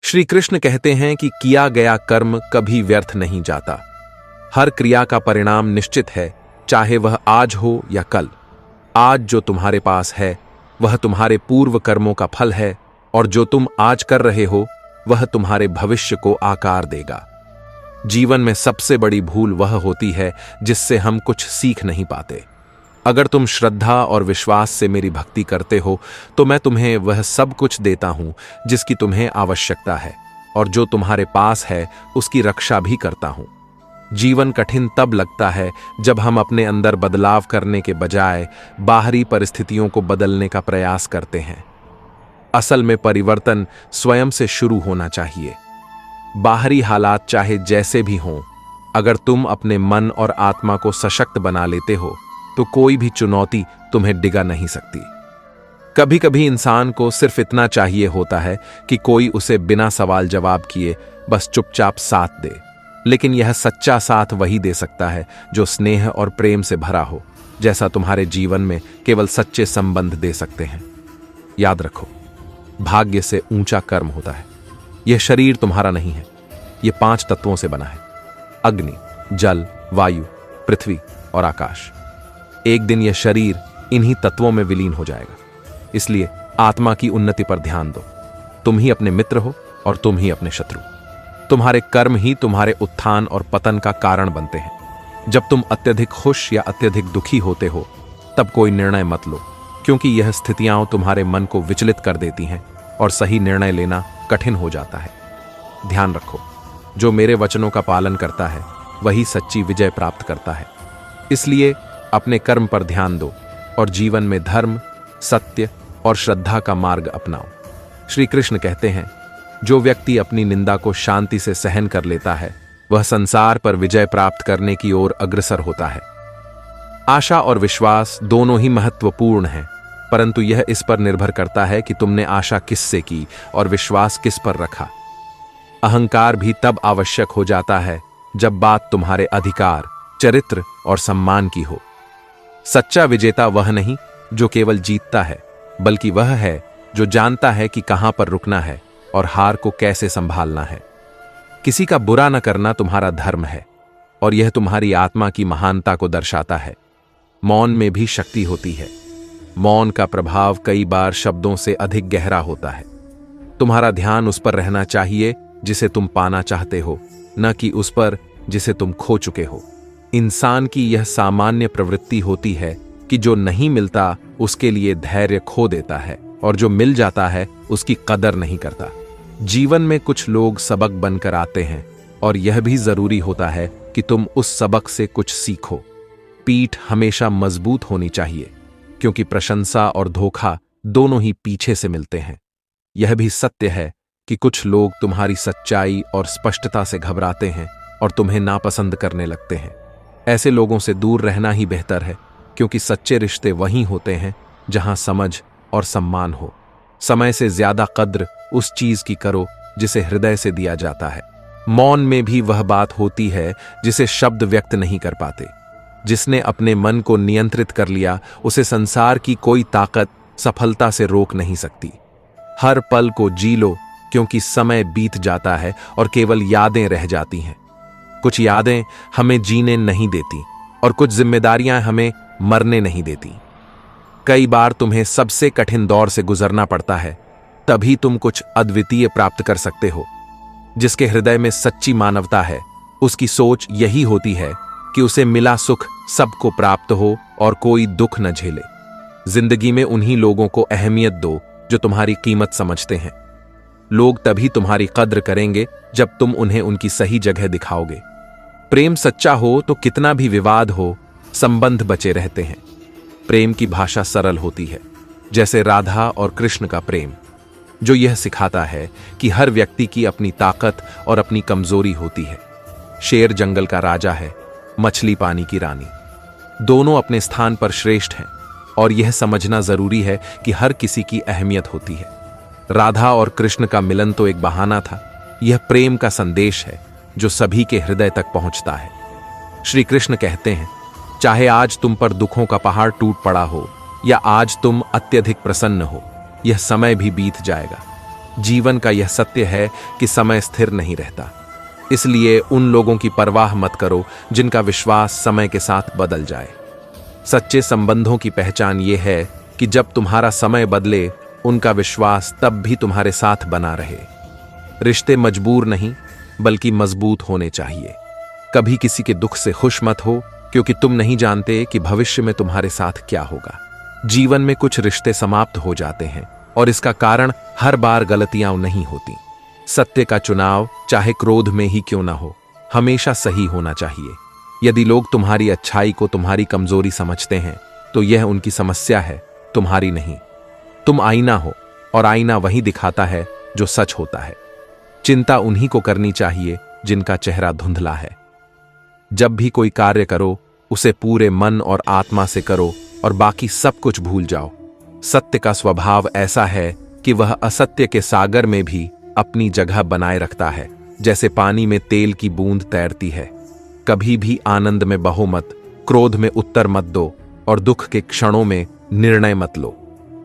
श्री कृष्ण कहते हैं कि किया गया कर्म कभी व्यर्थ नहीं जाता। हर क्रिया का परिणाम निश्चित है, चाहे वह आज हो या कल। आज जो तुम्हारे पास है वह तुम्हारे पूर्व कर्मों का फल है, और जो तुम आज कर रहे हो वह तुम्हारे भविष्य को आकार देगा। जीवन में सबसे बड़ी भूल वह होती है जिससे हम कुछ सीख नहीं पाते। अगर तुम श्रद्धा और विश्वास से मेरी भक्ति करते हो तो मैं तुम्हें वह सब कुछ देता हूं जिसकी तुम्हें आवश्यकता है, और जो तुम्हारे पास है उसकी रक्षा भी करता हूं। जीवन कठिन तब लगता है जब हम अपने अंदर बदलाव करने के बजाय बाहरी परिस्थितियों को बदलने का प्रयास करते हैं। असल में परिवर्तन स्वयं से शुरू होना चाहिए। बाहरी हालात चाहे जैसे भी हों, अगर तुम अपने मन और आत्मा को सशक्त बना लेते हो तो कोई भी चुनौती तुम्हें डिगा नहीं सकती। कभी कभी इंसान को सिर्फ इतना चाहिए होता है कि कोई उसे बिना सवाल जवाब किए बस चुपचाप साथ दे, लेकिन यह सच्चा साथ वही दे सकता है जो स्नेह और प्रेम से भरा हो, जैसा तुम्हारे जीवन में केवल सच्चे संबंध दे सकते हैं। याद रखो, भाग्य से ऊंचा कर्म होता है। यह शरीर तुम्हारा नहीं है, यह 5 तत्वों से बना है: अग्नि, जल, वायु, पृथ्वी और आकाश। एक दिन यह शरीर इन्हीं तत्वों में विलीन हो जाएगा। इसलिए आत्मा की उन्नति पर ध्यान दो। तुम ही अपने मित्र हो और तुम ही अपने शत्रु। तुम्हारे कर्म ही तुम्हारे उत्थान और पतन का कारण बनते हैं। जब तुम अत्यधिक खुश या अत्यधिक दुखी होते हो तब कोई निर्णय मत लो, क्योंकि यह स्थितियां तुम्हारे मन को विचलित कर देती हैं और सही निर्णय लेना कठिन हो जाता है। ध्यान रखो, जो मेरे वचनों का पालन करता है वही सच्ची विजय प्राप्त करता है। इसलिए अपने कर्म पर ध्यान दो और जीवन में धर्म, सत्य और श्रद्धा का मार्ग अपनाओ। श्री कृष्ण कहते हैं, जो व्यक्ति अपनी निंदा को शांति से सहन कर लेता है वह संसार पर विजय प्राप्त करने की ओर अग्रसर होता है। आशा और विश्वास दोनों ही महत्वपूर्ण हैं, परंतु यह इस पर निर्भर करता है कि तुमने आशा किससे की और विश्वास किस पर रखा। अहंकार भी तब आवश्यक हो जाता है जब बात तुम्हारे अधिकार, चरित्र और सम्मान की हो। सच्चा विजेता वह नहीं जो केवल जीतता है, बल्कि वह है जो जानता है कि कहां पर रुकना है और हार को कैसे संभालना है। किसी का बुरा न करना तुम्हारा धर्म है, और यह तुम्हारी आत्मा की महानता को दर्शाता है। मौन में भी शक्ति होती है। मौन का प्रभाव कई बार शब्दों से अधिक गहरा होता है। तुम्हारा ध्यान उस पर रहना चाहिए जिसे तुम पाना चाहते हो, न कि उस पर जिसे तुम खो चुके हो। इंसान की यह सामान्य प्रवृत्ति होती है कि जो नहीं मिलता उसके लिए धैर्य खो देता है, और जो मिल जाता है उसकी कदर नहीं करता। जीवन में कुछ लोग सबक बनकर आते हैं, और यह भी जरूरी होता है कि तुम उस सबक से कुछ सीखो। पीठ हमेशा मजबूत होनी चाहिए, क्योंकि प्रशंसा और धोखा दोनों ही पीछे से मिलते हैं। यह भी सत्य है कि कुछ लोग तुम्हारी सच्चाई और स्पष्टता से घबराते हैं और तुम्हें नापसंद करने लगते हैं। ऐसे लोगों से दूर रहना ही बेहतर है, क्योंकि सच्चे रिश्ते वहीं होते हैं जहां समझ और सम्मान हो। समय से ज्यादा कद्र उस चीज की करो जिसे हृदय से दिया जाता है। मौन में भी वह बात होती है जिसे शब्द व्यक्त नहीं कर पाते। जिसने अपने मन को नियंत्रित कर लिया उसे संसार की कोई ताकत सफलता से रोक नहीं सकती। हर पल को जी लो, क्योंकि समय बीत जाता है और केवल यादें रह जाती हैं। कुछ यादें हमें जीने नहीं देती और कुछ जिम्मेदारियां हमें मरने नहीं देती। कई बार तुम्हें सबसे कठिन दौर से गुजरना पड़ता है, तभी तुम कुछ अद्वितीय प्राप्त कर सकते हो। जिसके हृदय में सच्ची मानवता है, उसकी सोच यही होती है कि उसे मिला सुख सबको प्राप्त हो और कोई दुख न झेले। जिंदगी में उन्हीं लोगों को अहमियत दो जो तुम्हारी कीमत समझते हैं। लोग तभी तुम्हारी कद्र करेंगे जब तुम उन्हें उनकी सही जगह दिखाओगे। प्रेम सच्चा हो तो कितना भी विवाद हो, संबंध बचे रहते हैं। प्रेम की भाषा सरल होती है, जैसे राधा और कृष्ण का प्रेम, जो यह सिखाता है कि हर व्यक्ति की अपनी ताकत और अपनी कमजोरी होती है। शेर जंगल का राजा है, मछली पानी की रानी। दोनों अपने स्थान पर श्रेष्ठ हैं, और यह समझना जरूरी है कि हर किसी की अहमियत होती है। राधा और कृष्ण का मिलन तो एक बहाना था, यह प्रेम का संदेश है जो सभी के हृदय तक पहुंचता है। श्री कृष्ण कहते हैं, चाहे आज तुम पर दुखों का पहाड़ टूट पड़ा हो या आज तुम अत्यधिक प्रसन्न हो, यह समय भी बीत जाएगा। जीवन का यह सत्य है कि समय स्थिर नहीं रहता, इसलिए उन लोगों की परवाह मत करो जिनका विश्वास समय के साथ बदल जाए। सच्चे संबंधों की पहचान यह है कि जब तुम्हारा समय बदले, उनका विश्वास तब भी तुम्हारे साथ बना रहे। रिश्ते मजबूर नहीं बल्कि मजबूत होने चाहिए। कभी किसी के दुख से खुश मत हो, क्योंकि तुम नहीं जानते कि भविष्य में तुम्हारे साथ क्या होगा। जीवन में कुछ रिश्ते समाप्त हो जाते हैं और इसका कारण हर बार गलतियां नहीं होती। सत्य का चुनाव चाहे क्रोध में ही क्यों ना हो, हमेशा सही होना चाहिए। यदि लोग तुम्हारी अच्छाई को तुम्हारी कमजोरी समझते हैं तो यह उनकी समस्या है, तुम्हारी नहीं। तुम आईना हो और आईना वही दिखाता है जो सच होता है। चिंता उन्हीं को करनी चाहिए जिनका चेहरा धुंधला है। जब भी कोई कार्य करो उसे पूरे मन और आत्मा से करो और बाकी सब कुछ भूल जाओ। सत्य का स्वभाव ऐसा है कि वह असत्य के सागर में भी अपनी जगह बनाए रखता है, जैसे पानी में तेल की बूंद तैरती है। कभी भी आनंद में बहो मत, क्रोध में उत्तर मत दो और दुख के क्षणों में निर्णय मत लो।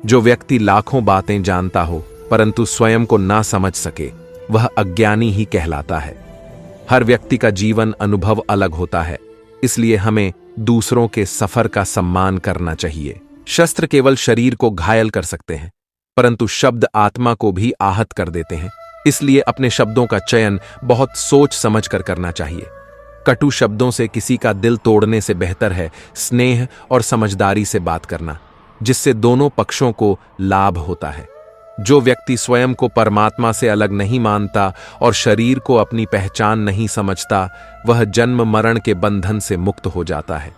जो व्यक्ति लाखों बातें जानता हो परंतु स्वयं को ना समझ सके, वह अज्ञानी ही कहलाता है। हर व्यक्ति का जीवन अनुभव अलग होता है, इसलिए हमें दूसरों के सफर का सम्मान करना चाहिए। शस्त्र केवल शरीर को घायल कर सकते हैं, परंतु शब्द आत्मा को भी आहत कर देते हैं। इसलिए अपने शब्दों का चयन बहुत सोच समझ कर करना चाहिए। कटु शब्दों से किसी का दिल तोड़ने से बेहतर है स्नेह और समझदारी से बात करना, जिससे दोनों पक्षों को लाभ होता है। जो व्यक्ति स्वयं को परमात्मा से अलग नहीं मानता और शरीर को अपनी पहचान नहीं समझता, वह जन्म मरण के बंधन से मुक्त हो जाता है।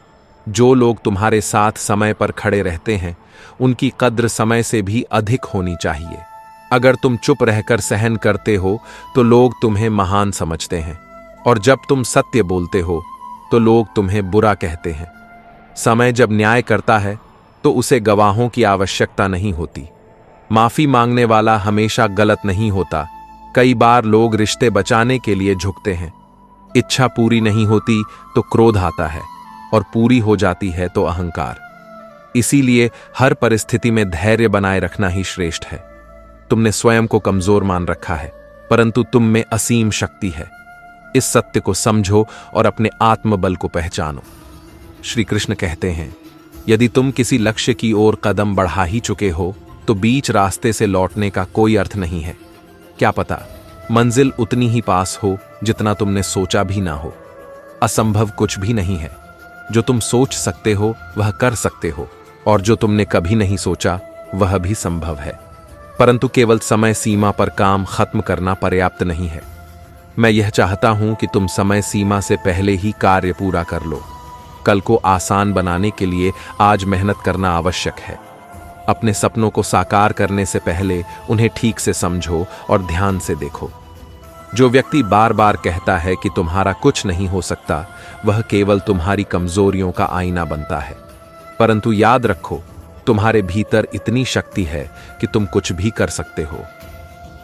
जो लोग तुम्हारे साथ समय पर खड़े रहते हैं, उनकी कद्र समय से भी अधिक होनी चाहिए। अगर तुम चुप रहकर सहन करते हो तो लोग तुम्हें महान समझते हैं, और जब तुम सत्य बोलते हो तो लोग तुम्हें बुरा कहते हैं। समय जब न्याय करता है तो उसे गवाहों की आवश्यकता नहीं होती। माफी मांगने वाला हमेशा गलत नहीं होता। कई बार लोग रिश्ते बचाने के लिए झुकते हैं। इच्छा पूरी नहीं होती तो क्रोध आता है, और पूरी हो जाती है तो अहंकार। इसीलिए हर परिस्थिति में धैर्य बनाए रखना ही श्रेष्ठ है। तुमने स्वयं को कमजोर मान रखा है, परंतु तुम में असीम शक्ति है। इस सत्य को समझो और अपने आत्मबल को पहचानो। श्री कृष्ण कहते हैं, यदि तुम किसी लक्ष्य की ओर कदम बढ़ा ही चुके हो तो बीच रास्ते से लौटने का कोई अर्थ नहीं है। क्या पता मंजिल उतनी ही पास हो जितना तुमने सोचा भी ना हो। असंभव कुछ भी नहीं है। जो तुम सोच सकते हो वह कर सकते हो, और जो तुमने कभी नहीं सोचा वह भी संभव है। परंतु केवल समय सीमा पर काम खत्म करना पर्याप्त नहीं है। मैं यह चाहता हूं कि तुम समय सीमा से पहले ही कार्य पूरा कर लो। कल को आसान बनाने के लिए आज मेहनत करना आवश्यक है। अपने सपनों को साकार करने से पहले उन्हें ठीक से समझो और ध्यान से देखो। जो व्यक्ति बार बार कहता है कि तुम्हारा कुछ नहीं हो सकता, वह केवल तुम्हारी कमजोरियों का आईना बनता है। परंतु याद रखो, तुम्हारे भीतर इतनी शक्ति है कि तुम कुछ भी कर सकते हो।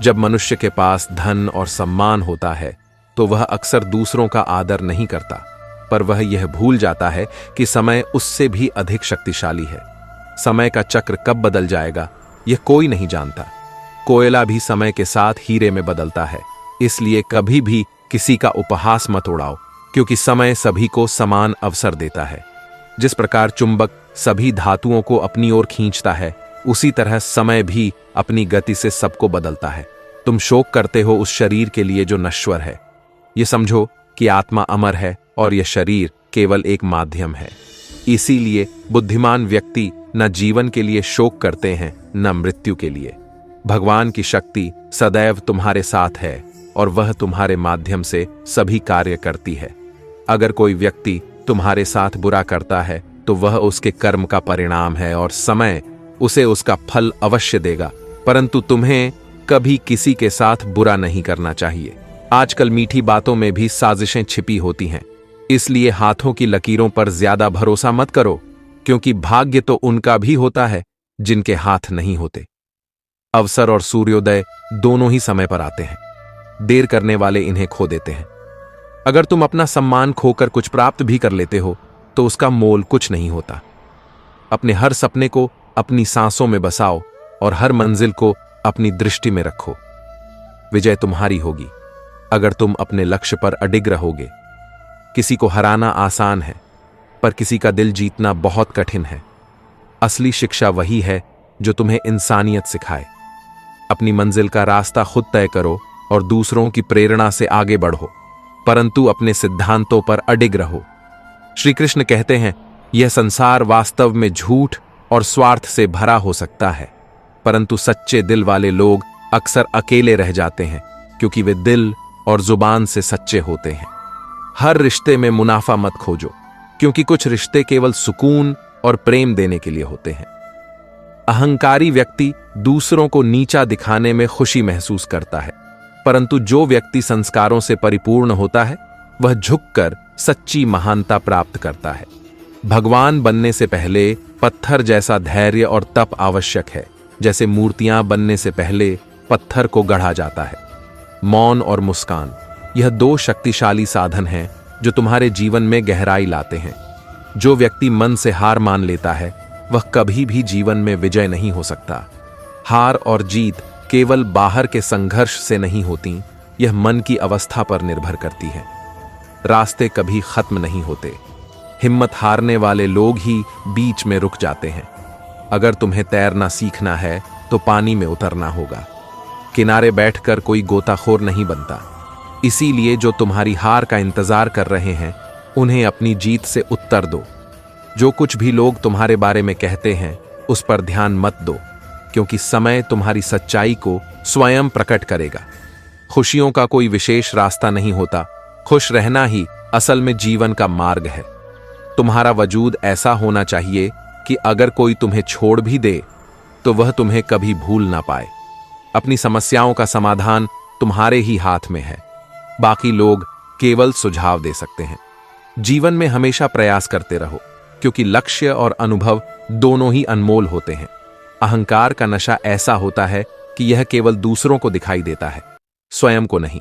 जब मनुष्य के पास धन और सम्मान होता है तो वह अक्सर दूसरों का आदर नहीं करता, पर वह यह भूल जाता है कि समय उससे भी अधिक शक्तिशाली है। समय का चक्र कब बदल जाएगा यह कोई नहीं जानता। कोयला भी समय के साथ हीरे में बदलता है। इसलिए कभी भी किसी का उपहास मत उड़ाओ, क्योंकि समय सभी को समान अवसर देता है। जिस प्रकार चुंबक सभी धातुओं को अपनी ओर खींचता है, उसी तरह समय भी अपनी गति से सबको बदलता है। तुम शोक करते हो उस शरीर के लिए जो नश्वर है। ये समझो कि आत्मा अमर है और यह शरीर केवल एक माध्यम है। इसीलिए बुद्धिमान व्यक्ति न जीवन के लिए शोक करते हैं न मृत्यु के लिए। भगवान की शक्ति सदैव तुम्हारे साथ है और वह तुम्हारे माध्यम से सभी कार्य करती है। अगर कोई व्यक्ति तुम्हारे साथ बुरा करता है तो वह उसके कर्म का परिणाम है और समय उसे उसका फल अवश्य देगा। परंतु तुम्हें कभी किसी के साथ बुरा नहीं करना चाहिए। आजकल मीठी बातों में भी साजिशें छिपी होती हैं, इसलिए हाथों की लकीरों पर ज्यादा भरोसा मत करो, क्योंकि भाग्य तो उनका भी होता है जिनके हाथ नहीं होते। अवसर और सूर्योदय दोनों ही समय पर आते हैं। देर करने वाले इन्हें खो देते हैं। अगर तुम अपना सम्मान खोकर कुछ प्राप्त भी कर लेते हो तो उसका मोल कुछ नहीं होता। अपने हर सपने को अपनी सांसों में बसाओ और हर मंजिल को अपनी दृष्टि में रखो। विजय तुम्हारी होगी अगर तुम अपने लक्ष्य पर अडिग रहोगे। किसी को हराना आसान है, पर किसी का दिल जीतना बहुत कठिन है। असली शिक्षा वही है जो तुम्हें इंसानियत सिखाए। अपनी मंजिल का रास्ता खुद तय करो और दूसरों की प्रेरणा से आगे बढ़ो, परंतु अपने सिद्धांतों पर अडिग रहो। श्री कृष्ण कहते हैं, यह संसार वास्तव में झूठ और स्वार्थ से भरा हो सकता है, परंतु सच्चे दिल वाले लोग अक्सर अकेले रह जाते हैं, क्योंकि वे दिल और जुबान से सच्चे होते हैं। हर रिश्ते में मुनाफा मत खोजो, क्योंकि कुछ रिश्ते केवल सुकून और प्रेम देने के लिए होते हैं। अहंकारी व्यक्ति दूसरों को नीचा दिखाने में खुशी महसूस करता है, परंतु जो व्यक्ति संस्कारों से परिपूर्ण होता है वह झुककर सच्ची महानता प्राप्त करता है। भगवान बनने से पहले पत्थर जैसा धैर्य और तप आवश्यक है, जैसे मूर्तियां बनने से पहले पत्थर को गढ़ा जाता है। मौन और मुस्कान, यह दो शक्तिशाली साधन हैं जो तुम्हारे जीवन में गहराई लाते हैं। जो व्यक्ति मन से हार मान लेता है वह कभी भी जीवन में विजय नहीं हो सकता। हार और जीत केवल बाहर के संघर्ष से नहीं होती, यह मन की अवस्था पर निर्भर करती है। रास्ते कभी खत्म नहीं होते, हिम्मत हारने वाले लोग ही बीच में रुक जाते हैं। अगर तुम्हें तैरना सीखना है तो पानी में उतरना होगा। किनारे बैठकर कोई गोताखोर नहीं बनता। इसीलिए जो तुम्हारी हार का इंतजार कर रहे हैं उन्हें अपनी जीत से उत्तर दो। जो कुछ भी लोग तुम्हारे बारे में कहते हैं उस पर ध्यान मत दो, क्योंकि समय तुम्हारी सच्चाई को स्वयं प्रकट करेगा। खुशियों का कोई विशेष रास्ता नहीं होता, खुश रहना ही असल में जीवन का मार्ग है। तुम्हारा वजूद ऐसा होना चाहिए कि अगर कोई तुम्हें छोड़ भी दे तो वह तुम्हें कभी भूल ना पाए। अपनी समस्याओं का समाधान तुम्हारे ही हाथ में है, बाकी लोग केवल सुझाव दे सकते हैं। जीवन में हमेशा प्रयास करते रहो, क्योंकि लक्ष्य और अनुभव दोनों ही अनमोल होते हैं। अहंकार का नशा ऐसा होता है कि यह केवल दूसरों को दिखाई देता है, स्वयं को नहीं।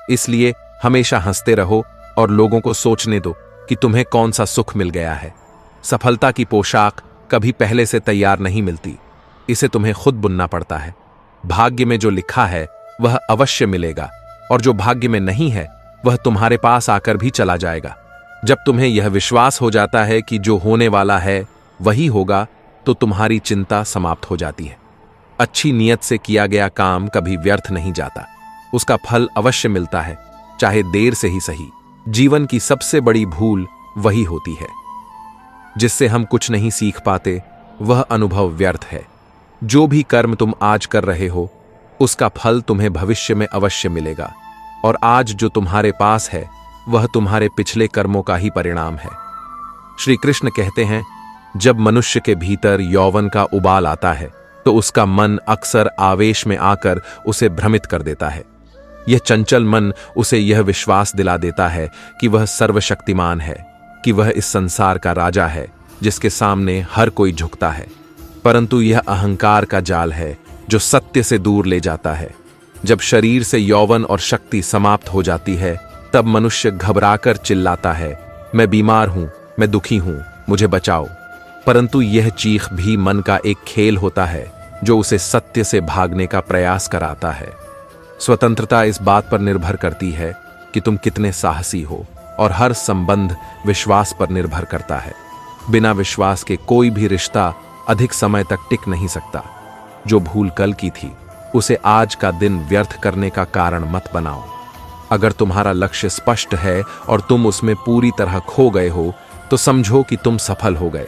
इसलिए हमेशा हंसते रहो और लोगों को सोचने दो कि तुम्हें कौन सा सुख मिल गया है। सफलता की पोशाक कभी पहले से तैयार नहीं मिलती, इसे तुम्हें खुद बुनना पड़ता है। भाग्य में जो लिखा है वह अवश्य मिलेगा, और जो भाग्य में नहीं है वह तुम्हारे पास आकर भी चला जाएगा। जब तुम्हें यह विश्वास हो जाता है कि जो होने वाला है वही होगा, तो तुम्हारी चिंता समाप्त हो जाती है। अच्छी नीयत से किया गया काम कभी व्यर्थ नहीं जाता, उसका फल अवश्य मिलता है, चाहे देर से ही सही। जीवन की सबसे बड़ी भूल वही होती है जिससे हम कुछ नहीं सीख पाते, वह अनुभव व्यर्थ है। जो भी कर्म तुम आज कर रहे हो उसका फल तुम्हें भविष्य में अवश्य मिलेगा, और आज जो तुम्हारे पास है वह तुम्हारे पिछले कर्मों का ही परिणाम है। श्री कृष्ण कहते हैं, जब मनुष्य के भीतर यौवन का उबाल आता है तो उसका मन अक्सर आवेश में आकर उसे भ्रमित कर देता है। यह चंचल मन उसे यह विश्वास दिला देता है कि वह सर्वशक्तिमान है, कि वह इस संसार का राजा है जिसके सामने हर कोई झुकता है। परंतु यह अहंकार का जाल है जो सत्य से दूर ले जाता है। जब शरीर से यौवन और शक्ति समाप्त हो जाती है तब मनुष्य घबराकर चिल्लाता है, मैं बीमार हूं, मैं दुखी हूं, मुझे बचाओ। परंतु यह चीख भी मन का एक खेल होता है जो उसे सत्य से भागने का प्रयास कराता है। स्वतंत्रता इस बात पर निर्भर करती है कि तुम कितने साहसी हो, और हर संबंध विश्वास पर निर्भर करता है। बिना विश्वास के कोई भी रिश्ता अधिक समय तक टिक नहीं सकता। जो भूल कल की थी उसे आज का दिन व्यर्थ करने का कारण मत बनाओ। अगर तुम्हारा लक्ष्य स्पष्ट है और तुम उसमें पूरी तरह खो गए हो तो समझो कि तुम सफल हो गए।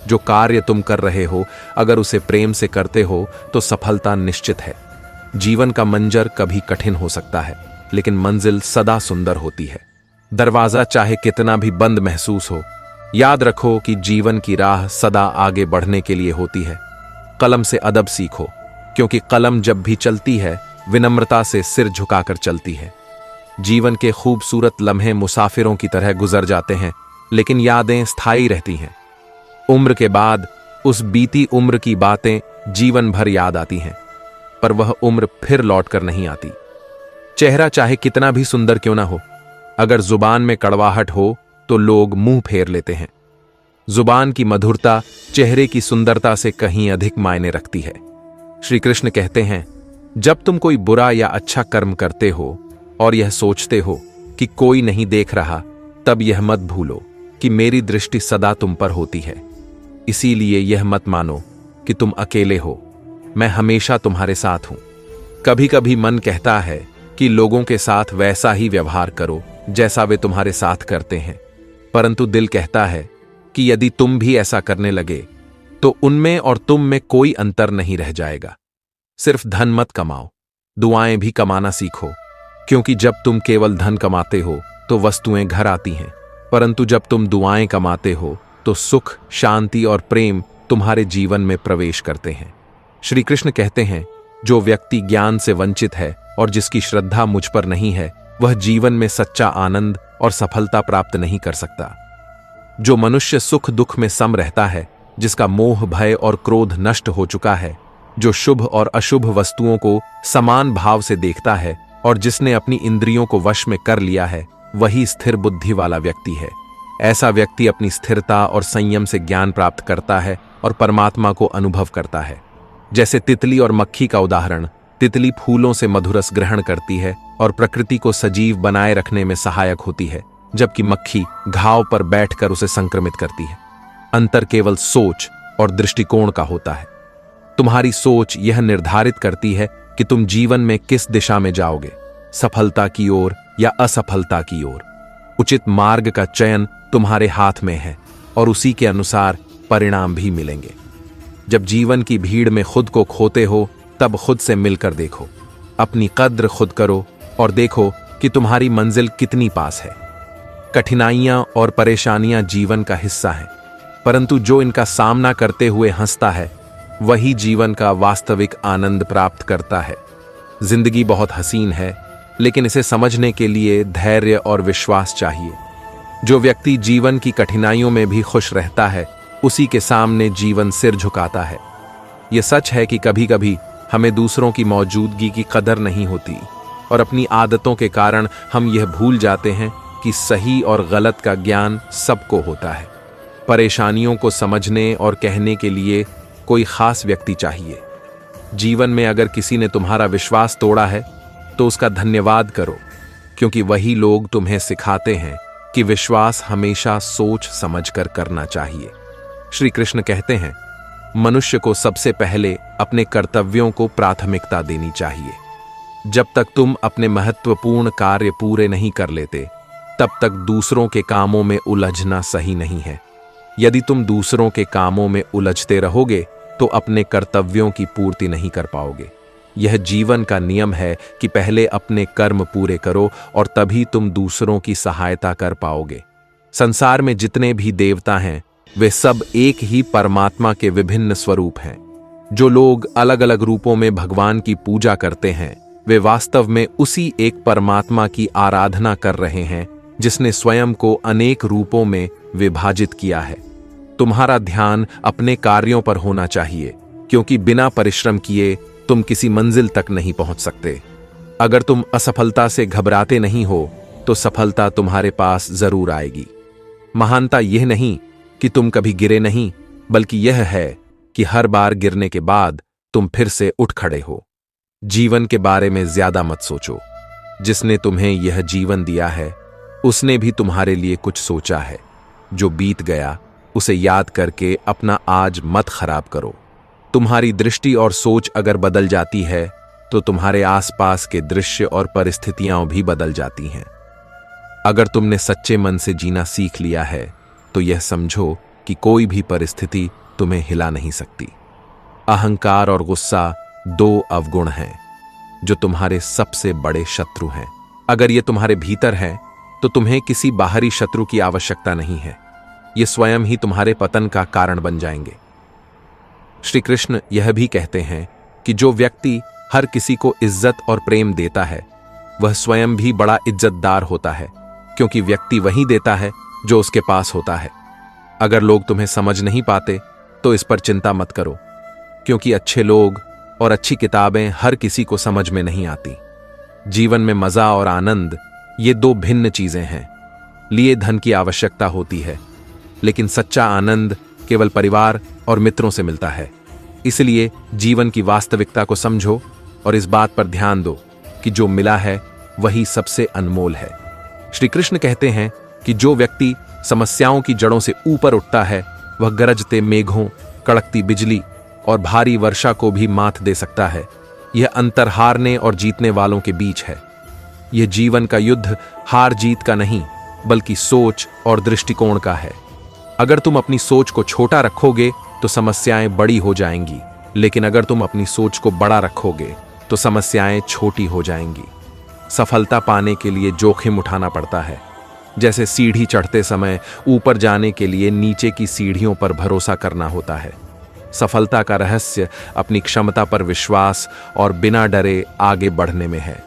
जो कार्य तुम कर रहे हो अगर उसे प्रेम से करते हो तो सफलता निश्चित है। जीवन का मंजर कभी कठिन हो सकता है, लेकिन मंजिल सदा सुंदर होती है। दरवाजा चाहे कितना भी बंद महसूस हो, याद रखो कि जीवन की राह सदा आगे बढ़ने के लिए होती है। कलम से अदब सीखो, क्योंकि कलम जब भी चलती है विनम्रता से सिर झुकाकर चलती है। जीवन के खूबसूरत लम्हे मुसाफिरों की तरह गुजर जाते हैं, लेकिन यादें स्थायी रहती हैं। उम्र के बाद उस बीती उम्र की बातें जीवन भर याद आती हैं, पर वह उम्र फिर लौट कर नहीं आती। चेहरा चाहे कितना भी सुंदर क्यों ना हो, अगर जुबान में कड़वाहट हो तो लोग मुंह फेर लेते हैं। जुबान की मधुरता चेहरे की सुंदरता से कहीं अधिक मायने रखती है। श्री कृष्ण कहते हैं, जब तुम कोई बुरा या अच्छा कर्म करते हो और यह सोचते हो कि कोई नहीं देख रहा, तब यह मत भूलो कि मेरी दृष्टि सदा तुम पर होती है। इसीलिए यह मत मानो कि तुम अकेले हो, मैं हमेशा तुम्हारे साथ हूं। कभी कभी मन कहता है कि लोगों के साथ वैसा ही व्यवहार करो जैसा वे तुम्हारे साथ करते हैं, परंतु दिल कहता है कि यदि तुम भी ऐसा करने लगे तो उनमें और तुम में कोई अंतर नहीं रह जाएगा। सिर्फ धन मत कमाओ, दुआएं भी कमाना सीखो, क्योंकि जब तुम केवल धन कमाते हो तो वस्तुएं घर आती हैं, परंतु जब तुम दुआएं कमाते हो तो सुख, शांति और प्रेम तुम्हारे जीवन में प्रवेश करते हैं। श्री कृष्ण कहते हैं, जो व्यक्ति ज्ञान से वंचित है और जिसकी श्रद्धा मुझ पर नहीं है, वह जीवन में सच्चा आनंद और सफलता प्राप्त नहीं कर सकता। जो मनुष्य सुख दुख में सम रहता है, जिसका मोह, भय और क्रोध नष्ट हो चुका है, जो शुभ और अशुभ वस्तुओं को समान भाव से देखता है और जिसने अपनी इंद्रियों को वश में कर लिया है, वही स्थिर बुद्धि वाला व्यक्ति है। ऐसा व्यक्ति अपनी स्थिरता और संयम से ज्ञान प्राप्त करता है और परमात्मा को अनुभव करता है। जैसे तितली और मक्खी का उदाहरण, तितली फूलों से मधुरस ग्रहण करती है और प्रकृति को सजीव बनाए रखने में सहायक होती है, जबकि मक्खी घाव पर बैठकर उसे संक्रमित करती है। अंतर केवल सोच और दृष्टिकोण का होता है। तुम्हारी सोच यह निर्धारित करती है कि तुम जीवन में किस दिशा में जाओगे, सफलता की ओर या असफलता की ओर। उचित मार्ग का चयन तुम्हारे हाथ में है और उसी के अनुसार परिणाम भी मिलेंगे। जब जीवन की भीड़ में खुद को खोते हो, तब खुद से मिलकर देखो, अपनी कद्र खुद करो और देखो कि तुम्हारी मंजिल कितनी पास है। कठिनाइयां और परेशानियां जीवन का हिस्सा हैं, परंतु जो इनका सामना करते हुए हंसता है, वही जीवन का वास्तविक आनंद प्राप्त करता है। जिंदगी बहुत हसीन है, लेकिन इसे समझने के लिए धैर्य और विश्वास चाहिए। जो व्यक्ति जीवन की कठिनाइयों में भी खुश रहता है, उसी के सामने जीवन सिर झुकाता है। यह सच है कि कभी कभी हमें दूसरों की मौजूदगी की कदर नहीं होती और अपनी आदतों के कारण हम यह भूल जाते हैं कि सही और गलत का ज्ञान सबको होता है। परेशानियों को समझने और कहने के लिए कोई खास व्यक्ति चाहिए। जीवन में अगर किसी ने तुम्हारा विश्वास तोड़ा है तो उसका धन्यवाद करो, क्योंकि वही लोग तुम्हें सिखाते हैं कि विश्वास हमेशा सोच समझकर करना चाहिए। श्री कृष्ण कहते हैं, मनुष्य को सबसे पहले अपने कर्तव्यों को प्राथमिकता देनी चाहिए। जब तक तुम अपने महत्वपूर्ण कार्य पूरे नहीं कर लेते, तब तक दूसरों के कामों में उलझना सही नहीं है। यदि तुम दूसरों के कामों में उलझते रहोगे तो अपने कर्तव्यों की पूर्ति नहीं कर पाओगे। यह जीवन का नियम है कि पहले अपने कर्म पूरे करो और तभी तुम दूसरों की सहायता कर पाओगे। संसार में जितने भी देवता हैं, वे सब एक ही परमात्मा के विभिन्न स्वरूप हैं। जो लोग अलग अलग रूपों में भगवान की पूजा करते हैं, वे वास्तव में उसी एक परमात्मा की आराधना कर रहे हैं, जिसने स्वयं को अनेक रूपों में विभाजित किया है। तुम्हारा ध्यान अपने कार्यों पर होना चाहिए, क्योंकि बिना परिश्रम किए तुम किसी मंजिल तक नहीं पहुंच सकते। अगर तुम असफलता से घबराते नहीं हो तो सफलता तुम्हारे पास जरूर आएगी। महानता यह नहीं कि तुम कभी गिरे नहीं, बल्कि यह है कि हर बार गिरने के बाद तुम फिर से उठ खड़े हो। जीवन के बारे में ज्यादा मत सोचो। जिसने तुम्हें यह जीवन दिया है, उसने भी तुम्हारे लिए कुछ सोचा है। जो बीत गया उसे याद करके अपना आज मत खराब करो। तुम्हारी दृष्टि और सोच अगर बदल जाती है तो तुम्हारे आसपास के दृश्य और परिस्थितियां भी बदल जाती हैं। अगर तुमने सच्चे मन से जीना सीख लिया है तो यह समझो कि कोई भी परिस्थिति तुम्हें हिला नहीं सकती। अहंकार और गुस्सा दो अवगुण हैं जो तुम्हारे सबसे बड़े शत्रु हैं। अगर ये तुम्हारे भीतर है तो तुम्हें किसी बाहरी शत्रु की आवश्यकता नहीं है। ये स्वयं ही तुम्हारे पतन का कारण बन जाएंगे। श्री कृष्ण यह भी कहते हैं कि जो व्यक्ति हर किसी को इज्जत और प्रेम देता है, वह स्वयं भी बड़ा इज्जतदार होता है, क्योंकि व्यक्ति वही देता है जो उसके पास होता है। अगर लोग तुम्हें समझ नहीं पाते तो इस पर चिंता मत करो, क्योंकि अच्छे लोग और अच्छी किताबें हर किसी को समझ में नहीं आती। जीवन में मजा और आनंद ये दो भिन्न चीजें हैं। लिए धन की आवश्यकता होती है, लेकिन सच्चा आनंद केवल परिवार और मित्रों से मिलता है। इसलिए जीवन की वास्तविकता को समझो और इस बात पर ध्यान दो कि जो मिला है वही सबसे अनमोल है। श्री कृष्ण कहते हैं कि जो व्यक्ति समस्याओं की जड़ों से ऊपर उठता है वह गरजते मेघों, कड़कती बिजली और भारी वर्षा को भी मात दे सकता है। यह अंतर हारने और जीतने वालों के बीच है। यह जीवन का युद्ध हार जीत का नहीं बल्कि सोच और दृष्टिकोण का है। अगर तुम अपनी सोच को छोटा रखोगे तो समस्याएं बड़ी हो जाएंगी, लेकिन अगर तुम अपनी सोच को बड़ा रखोगे तो समस्याएं छोटी हो जाएंगी। सफलता पाने के लिए जोखिम उठाना पड़ता है। जैसे सीढ़ी चढ़ते समय ऊपर जाने के लिए नीचे की सीढ़ियों पर भरोसा करना होता है। सफलता का रहस्य अपनी क्षमता पर विश्वास और बिना डरे आगे बढ़ने में है।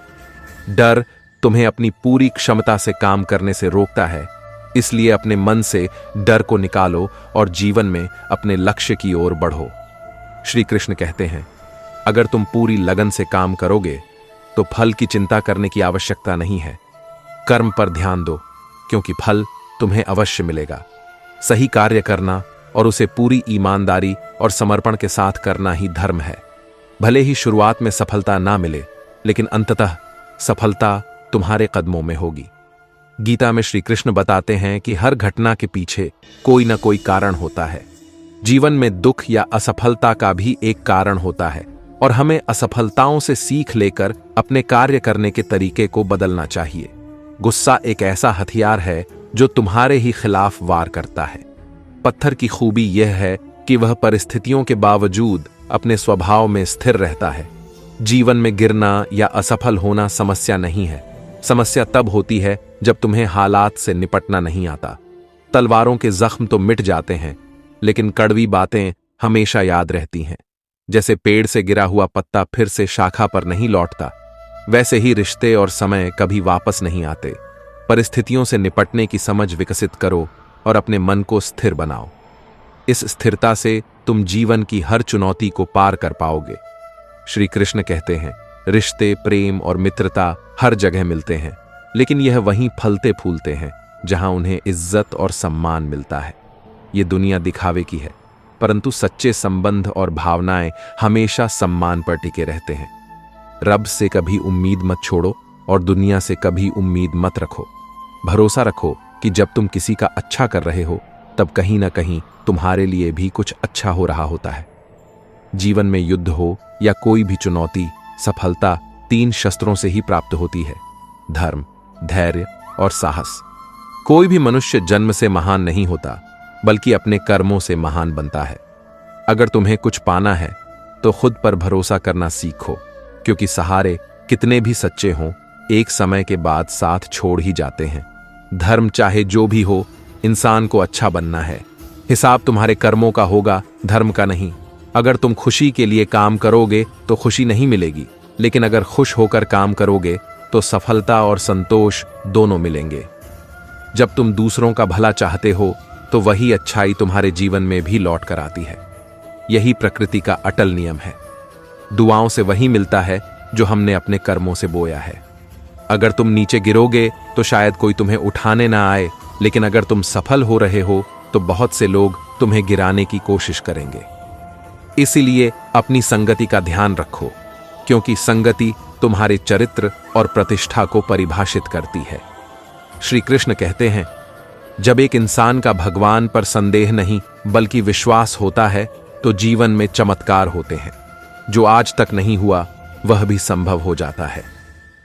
डर तुम्हें अपनी पूरी क्षमता से काम करने से रोकता है, इसलिए अपने मन से डर को निकालो और जीवन में अपने लक्ष्य की ओर बढ़ो। श्री कृष्ण कहते हैं, अगर तुम पूरी लगन से काम करोगे तो फल की चिंता करने की आवश्यकता नहीं है। कर्म पर ध्यान दो, क्योंकि फल तुम्हें अवश्य मिलेगा। सही कार्य करना और उसे पूरी ईमानदारी और समर्पण के साथ करना ही धर्म है। भले ही शुरुआत में सफलता ना मिले, लेकिन अंततः सफलता तुम्हारे कदमों में होगी। गीता में श्री कृष्ण बताते हैं कि हर घटना के पीछे कोई ना कोई कारण होता है। जीवन में दुख या असफलता का भी एक कारण होता है और हमें असफलताओं से सीख लेकर अपने कार्य करने के तरीके को बदलना चाहिए। गुस्सा एक ऐसा हथियार है जो तुम्हारे ही खिलाफ वार करता है। पत्थर की खूबी यह है कि वह परिस्थितियों के बावजूद अपने स्वभाव में स्थिर रहता है। जीवन में गिरना या असफल होना समस्या नहीं है। समस्या तब होती है जब तुम्हें हालात से निपटना नहीं आता। तलवारों के जख्म तो मिट जाते हैं, लेकिन कड़वी बातें हमेशा याद रहती हैं। जैसे पेड़ से गिरा हुआ पत्ता फिर से शाखा पर नहीं लौटता, वैसे ही रिश्ते और समय कभी वापस नहीं आते। परिस्थितियों से निपटने की समझ विकसित करो और अपने मन को स्थिर बनाओ। इस स्थिरता से तुम जीवन की हर चुनौती को पार कर पाओगे। श्री कृष्ण कहते हैं, रिश्ते, प्रेम और मित्रता हर जगह मिलते हैं, लेकिन यह वहीं फलते फूलते हैं जहां उन्हें इज्जत और सम्मान मिलता है। ये दुनिया दिखावे की है, परंतु सच्चे संबंध और भावनाएं हमेशा सम्मान पर टिके रहते हैं। रब से कभी उम्मीद मत छोड़ो और दुनिया से कभी उम्मीद मत रखो। भरोसा रखो कि जब तुम किसी का अच्छा कर रहे हो तब कहीं ना कहीं तुम्हारे लिए भी कुछ अच्छा हो रहा होता है। जीवन में युद्ध हो या कोई भी चुनौती, सफलता 3 शस्त्रों से ही प्राप्त होती है: धर्म, धैर्य और साहस। कोई भी मनुष्य जन्म से महान नहीं होता, बल्कि अपने कर्मों से महान बनता है। अगर तुम्हें कुछ पाना है तो खुद पर भरोसा करना सीखो, क्योंकि सहारे कितने भी सच्चे हों, एक समय के बाद साथ छोड़ ही जाते हैं। धर्म चाहे जो भी हो, इंसान को अच्छा बनना है। हिसाब तुम्हारे कर्मों का होगा, धर्म का नहीं। अगर तुम खुशी के लिए काम करोगे तो खुशी नहीं मिलेगी, लेकिन अगर खुश होकर काम करोगे तो सफलता और संतोष दोनों मिलेंगे। जब तुम दूसरों का भला चाहते हो तो वही अच्छाई तुम्हारे जीवन में भी लौट कर आती है। यही प्रकृति का अटल नियम है। दुआओं से वही मिलता है जो हमने अपने कर्मों से बोया है। अगर तुम नीचे गिरोगे तो शायद कोई तुम्हें उठाने ना आए, लेकिन अगर तुम सफल हो रहे हो तो बहुत से लोग तुम्हें गिराने की कोशिश करेंगे। इसीलिए अपनी संगति का ध्यान रखो, क्योंकि संगति तुम्हारे चरित्र और प्रतिष्ठा को परिभाषित करती है। श्री कृष्ण कहते हैं, जब एक इंसान का भगवान पर संदेह नहीं बल्कि विश्वास होता है तो जीवन में चमत्कार होते हैं। जो आज तक नहीं हुआ वह भी संभव हो जाता है।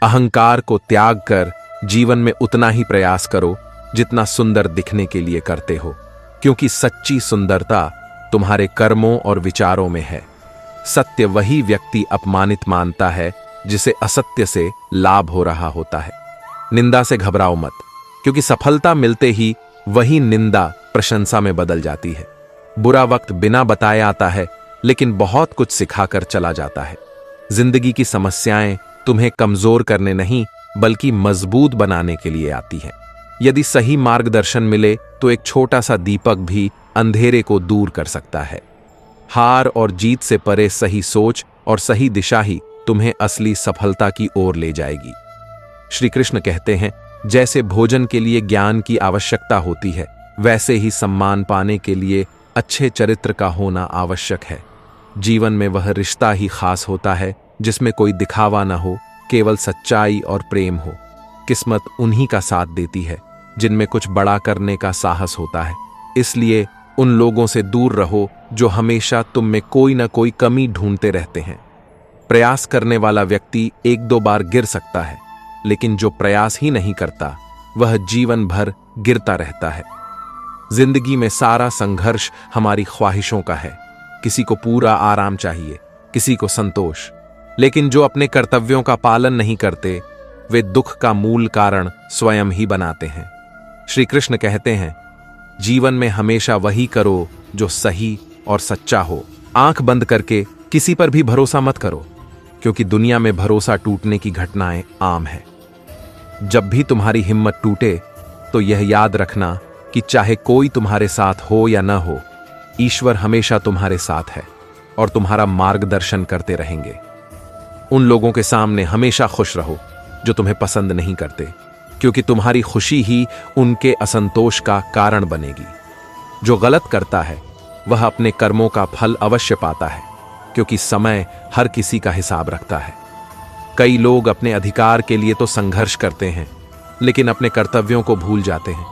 अहंकार को त्याग कर जीवन में उतना ही प्रयास करो जितना सुंदर दिखने के लिए करते हो, क्योंकि सच्ची सुंदरता तुम्हारे कर्मों और विचारों में है। सत्य वही व्यक्ति अपमानित मानता है जिसे असत्य से लाभ हो रहा होता है। निंदा से घबराओ मत, क्योंकि सफलता मिलते ही वही निंदा प्रशंसा में बदल जाती है। बुरा वक्त बिना बताए आता है, लेकिन बहुत कुछ सिखाकर चला जाता है। जिंदगी की समस्याएं तुम्हें कमजोर करने नहीं बल्कि मजबूत बनाने के लिए आती हैं। यदि सही मार्गदर्शन मिले तो एक छोटा सा दीपक भी अंधेरे को दूर कर सकता है। हार और जीत से परे सही सोच और सही दिशा ही तुम्हें असली सफलता की ओर ले जाएगी। श्री कृष्ण कहते हैं, जैसे भोजन के लिए ज्ञान की आवश्यकता होती है, वैसे ही सम्मान पाने के लिए अच्छे चरित्र का होना आवश्यक है। जीवन में वह रिश्ता ही खास होता है जिसमें कोई दिखावा ना हो, केवल सच्चाई और प्रेम हो। किस्मत उन्हीं का साथ देती है जिनमें कुछ बड़ा करने का साहस होता है। इसलिए उन लोगों से दूर रहो जो हमेशा तुम में कोई ना कोई कमी ढूंढते रहते हैं। प्रयास करने वाला व्यक्ति एक दो बार गिर सकता है, लेकिन जो प्रयास ही नहीं करता वह जीवन भर गिरता रहता है। जिंदगी में सारा संघर्ष हमारी ख्वाहिशों का है। किसी को पूरा आराम चाहिए, किसी को संतोष, लेकिन जो अपने कर्तव्यों का पालन नहीं करते वे दुख का मूल कारण स्वयं ही बनाते हैं। श्री कृष्ण कहते हैं, जीवन में हमेशा वही करो जो सही और सच्चा हो। आंख बंद करके किसी पर भी भरोसा मत करो, क्योंकि दुनिया में भरोसा टूटने की घटनाएं आम है। जब भी तुम्हारी हिम्मत टूटे तो यह याद रखना कि चाहे कोई तुम्हारे साथ हो या न हो, ईश्वर हमेशा तुम्हारे साथ है और तुम्हारा मार्गदर्शन करते रहेंगे। उन लोगों के सामने हमेशा खुश रहो जो तुम्हें पसंद नहीं करते, क्योंकि तुम्हारी खुशी ही उनके असंतोष का कारण बनेगी। जो गलत करता है वह अपने कर्मों का फल अवश्य पाता है, क्योंकि समय हर किसी का हिसाब रखता है। कई लोग अपने अधिकार के लिए तो संघर्ष करते हैं, लेकिन अपने कर्तव्यों को भूल जाते हैं।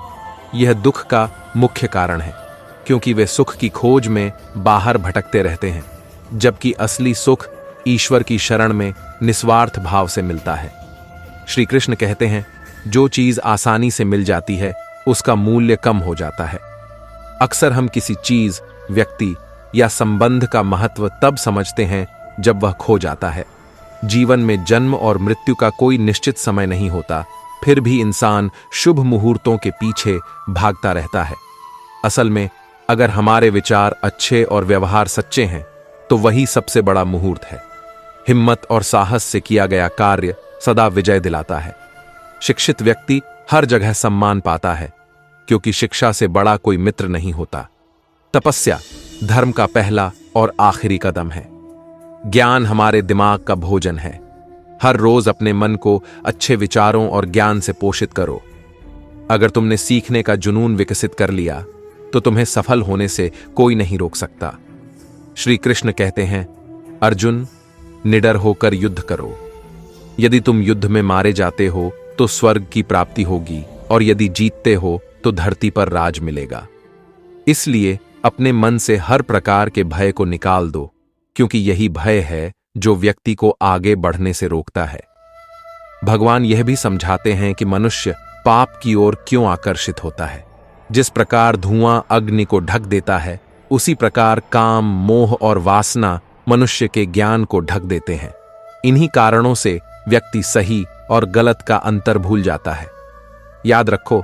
यह दुख का मुख्य कारण है, क्योंकि वे सुख की खोज में बाहर भटकते रहते हैं, जबकि असली सुख ईश्वर की शरण में निस्वार्थ भाव से मिलता है। श्री कृष्ण कहते हैं, जो चीज आसानी से मिल जाती है उसका मूल्य कम हो जाता है। अक्सर हम किसी चीज, व्यक्ति या संबंध का महत्व तब समझते हैं जब वह खो जाता है। जीवन में जन्म और मृत्यु का कोई निश्चित समय नहीं होता, फिर भी इंसान शुभ मुहूर्तों के पीछे भागता रहता है। असल में अगर हमारे विचार अच्छे और व्यवहार सच्चे हैं तो वही सबसे बड़ा मुहूर्त है। हिम्मत और साहस से किया गया कार्य सदा विजय दिलाता है। शिक्षित व्यक्ति हर जगह सम्मान पाता है, क्योंकि शिक्षा से बड़ा कोई मित्र नहीं होता। तपस्या धर्म का पहला और आखिरी कदम है। ज्ञान हमारे दिमाग का भोजन है। हर रोज अपने मन को अच्छे विचारों और ज्ञान से पोषित करो। अगर तुमने सीखने का जुनून विकसित कर लिया तो तुम्हें सफल होने से कोई नहीं रोक सकता। श्री कृष्ण कहते हैं, अर्जुन, निडर होकर युद्ध करो। यदि तुम युद्ध में मारे जाते हो तो स्वर्ग की प्राप्ति होगी, और यदि जीतते हो तो धरती पर राज मिलेगा। इसलिए अपने मन से हर प्रकार के भय को निकाल दो, क्योंकि यही भय है जो व्यक्ति को आगे बढ़ने से रोकता है। भगवान यह भी समझाते हैं कि मनुष्य पाप की ओर क्यों आकर्षित होता है। जिस प्रकार धुआं अग्नि को ढक देता है, उसी प्रकार काम, मोह और वासना मनुष्य के ज्ञान को ढक देते हैं। इन्हीं कारणों से व्यक्ति सही और गलत का अंतर भूल जाता है। याद रखो,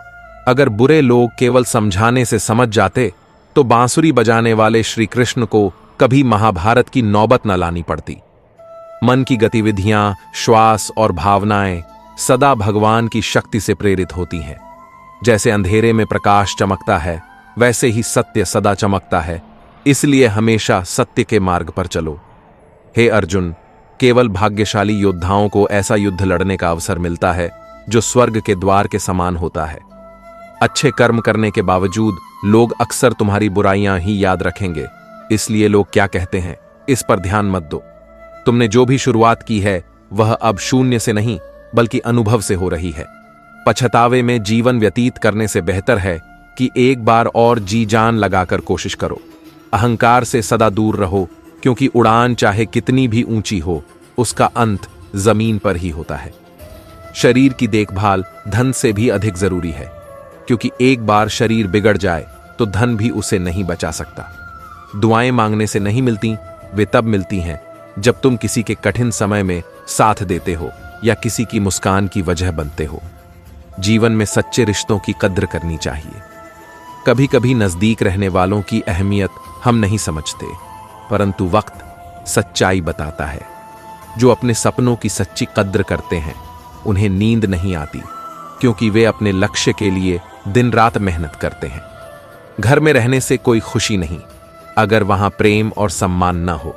अगर बुरे लोग केवल समझाने से समझ जाते तो बांसुरी बजाने वाले श्री कृष्ण को कभी महाभारत की नौबत न लानी पड़ती। मन की गतिविधियां, श्वास और भावनाएं सदा भगवान की शक्ति से प्रेरित होती हैं। जैसे अंधेरे में प्रकाश चमकता है, वैसे ही सत्य सदा चमकता है। इसलिए हमेशा सत्य के मार्ग पर चलो। हे अर्जुन, केवल भाग्यशाली योद्धाओं को ऐसा युद्ध लड़ने का अवसर मिलता है जो स्वर्ग के द्वार के समान होता है। अच्छे कर्म करने के बावजूद लोग अक्सर तुम्हारी बुराइयां ही याद रखेंगे। इसलिए लोग क्या कहते हैं, इस पर ध्यान मत दो। तुमने जो भी शुरुआत की है वह अब शून्य से नहीं बल्कि अनुभव से हो रही है। पछतावे में जीवन व्यतीत करने से बेहतर है कि एक बार और जी जान लगाकर कोशिश करो। अहंकार से सदा दूर रहो, क्योंकि उड़ान चाहे कितनी भी ऊंची हो, उसका अंत जमीन पर ही होता है। शरीर की देखभाल धन से भी अधिक जरूरी है, क्योंकि एक बार शरीर बिगड़ जाए तो धन भी उसे नहीं बचा सकता। दुआएं मांगने से नहीं मिलती, वे तब मिलती हैं जब तुम किसी के कठिन समय में साथ देते हो या किसी की मुस्कान की वजह बनते हो। जीवन में सच्चे रिश्तों की कद्र करनी चाहिए। कभी कभी नजदीक रहने वालों की अहमियत हम नहीं समझते, परंतु वक्त सच्चाई बताता है। जो अपने सपनों की सच्ची कद्र करते हैं उन्हें नींद नहीं आती, क्योंकि वे अपने लक्ष्य के लिए दिन रात मेहनत करते हैं। घर में रहने से कोई खुशी नहीं अगर वहां प्रेम और सम्मान न हो।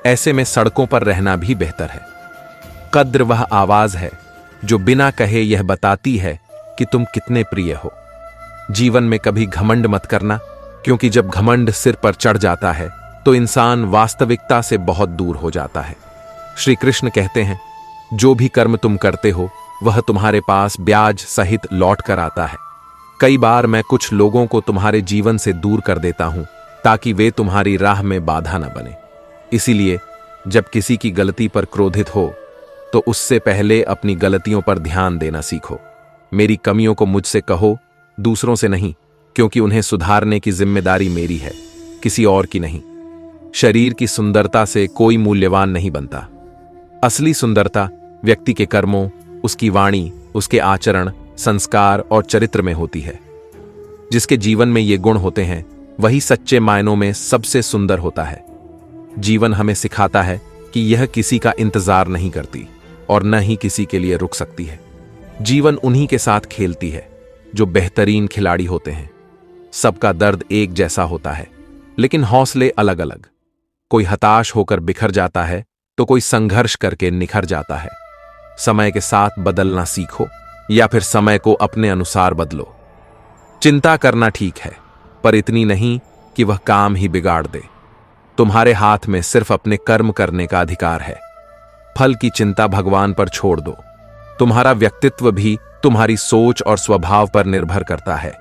ऐसे में सड़कों पर रहना भी बेहतर है। कद्र वह आवाज है जो बिना कहे यह बताती है कि तुम कितने प्रिय हो। जीवन में कभी घमंड मत करना, क्योंकि जब घमंड सिर पर चढ़ जाता है तो इंसान वास्तविकता से बहुत दूर हो जाता है। श्री कृष्ण कहते हैं, जो भी कर्म तुम करते हो वह तुम्हारे पास ब्याज सहित लौट कर आता है। कई बार मैं कुछ लोगों को तुम्हारे जीवन से दूर कर देता हूं ताकि वे तुम्हारी राह में बाधा न बने। इसीलिए जब किसी की गलती पर क्रोधित हो तो उससे पहले अपनी गलतियों पर ध्यान देना सीखो। मेरी कमियों को मुझसे कहो, दूसरों से नहीं, क्योंकि उन्हें सुधारने की जिम्मेदारी मेरी है, किसी और की नहीं। शरीर की सुंदरता से कोई मूल्यवान नहीं बनता। असली सुंदरता व्यक्ति के कर्मों, उसकी वाणी, उसके आचरण, संस्कार और चरित्र में होती है। जिसके जीवन में ये गुण होते हैं वही सच्चे मायनों में सबसे सुंदर होता है। जीवन हमें सिखाता है कि यह किसी का इंतजार नहीं करती और न ही किसी के लिए रुक सकती है। जीवन उन्हीं के साथ खेलती है जो बेहतरीन खिलाड़ी होते हैं। सबका दर्द एक जैसा होता है, लेकिन हौसले अलग अलग। कोई हताश होकर बिखर जाता है तो कोई संघर्ष करके निखर जाता है। समय के साथ बदलना सीखो या फिर समय को अपने अनुसार बदलो। चिंता करना ठीक है, पर इतनी नहीं कि वह काम ही बिगाड़ दे। तुम्हारे हाथ में सिर्फ अपने कर्म करने का अधिकार है। फल की चिंता भगवान पर छोड़ दो। तुम्हारा व्यक्तित्व भी तुम्हारी सोच और स्वभाव पर निर्भर करता है।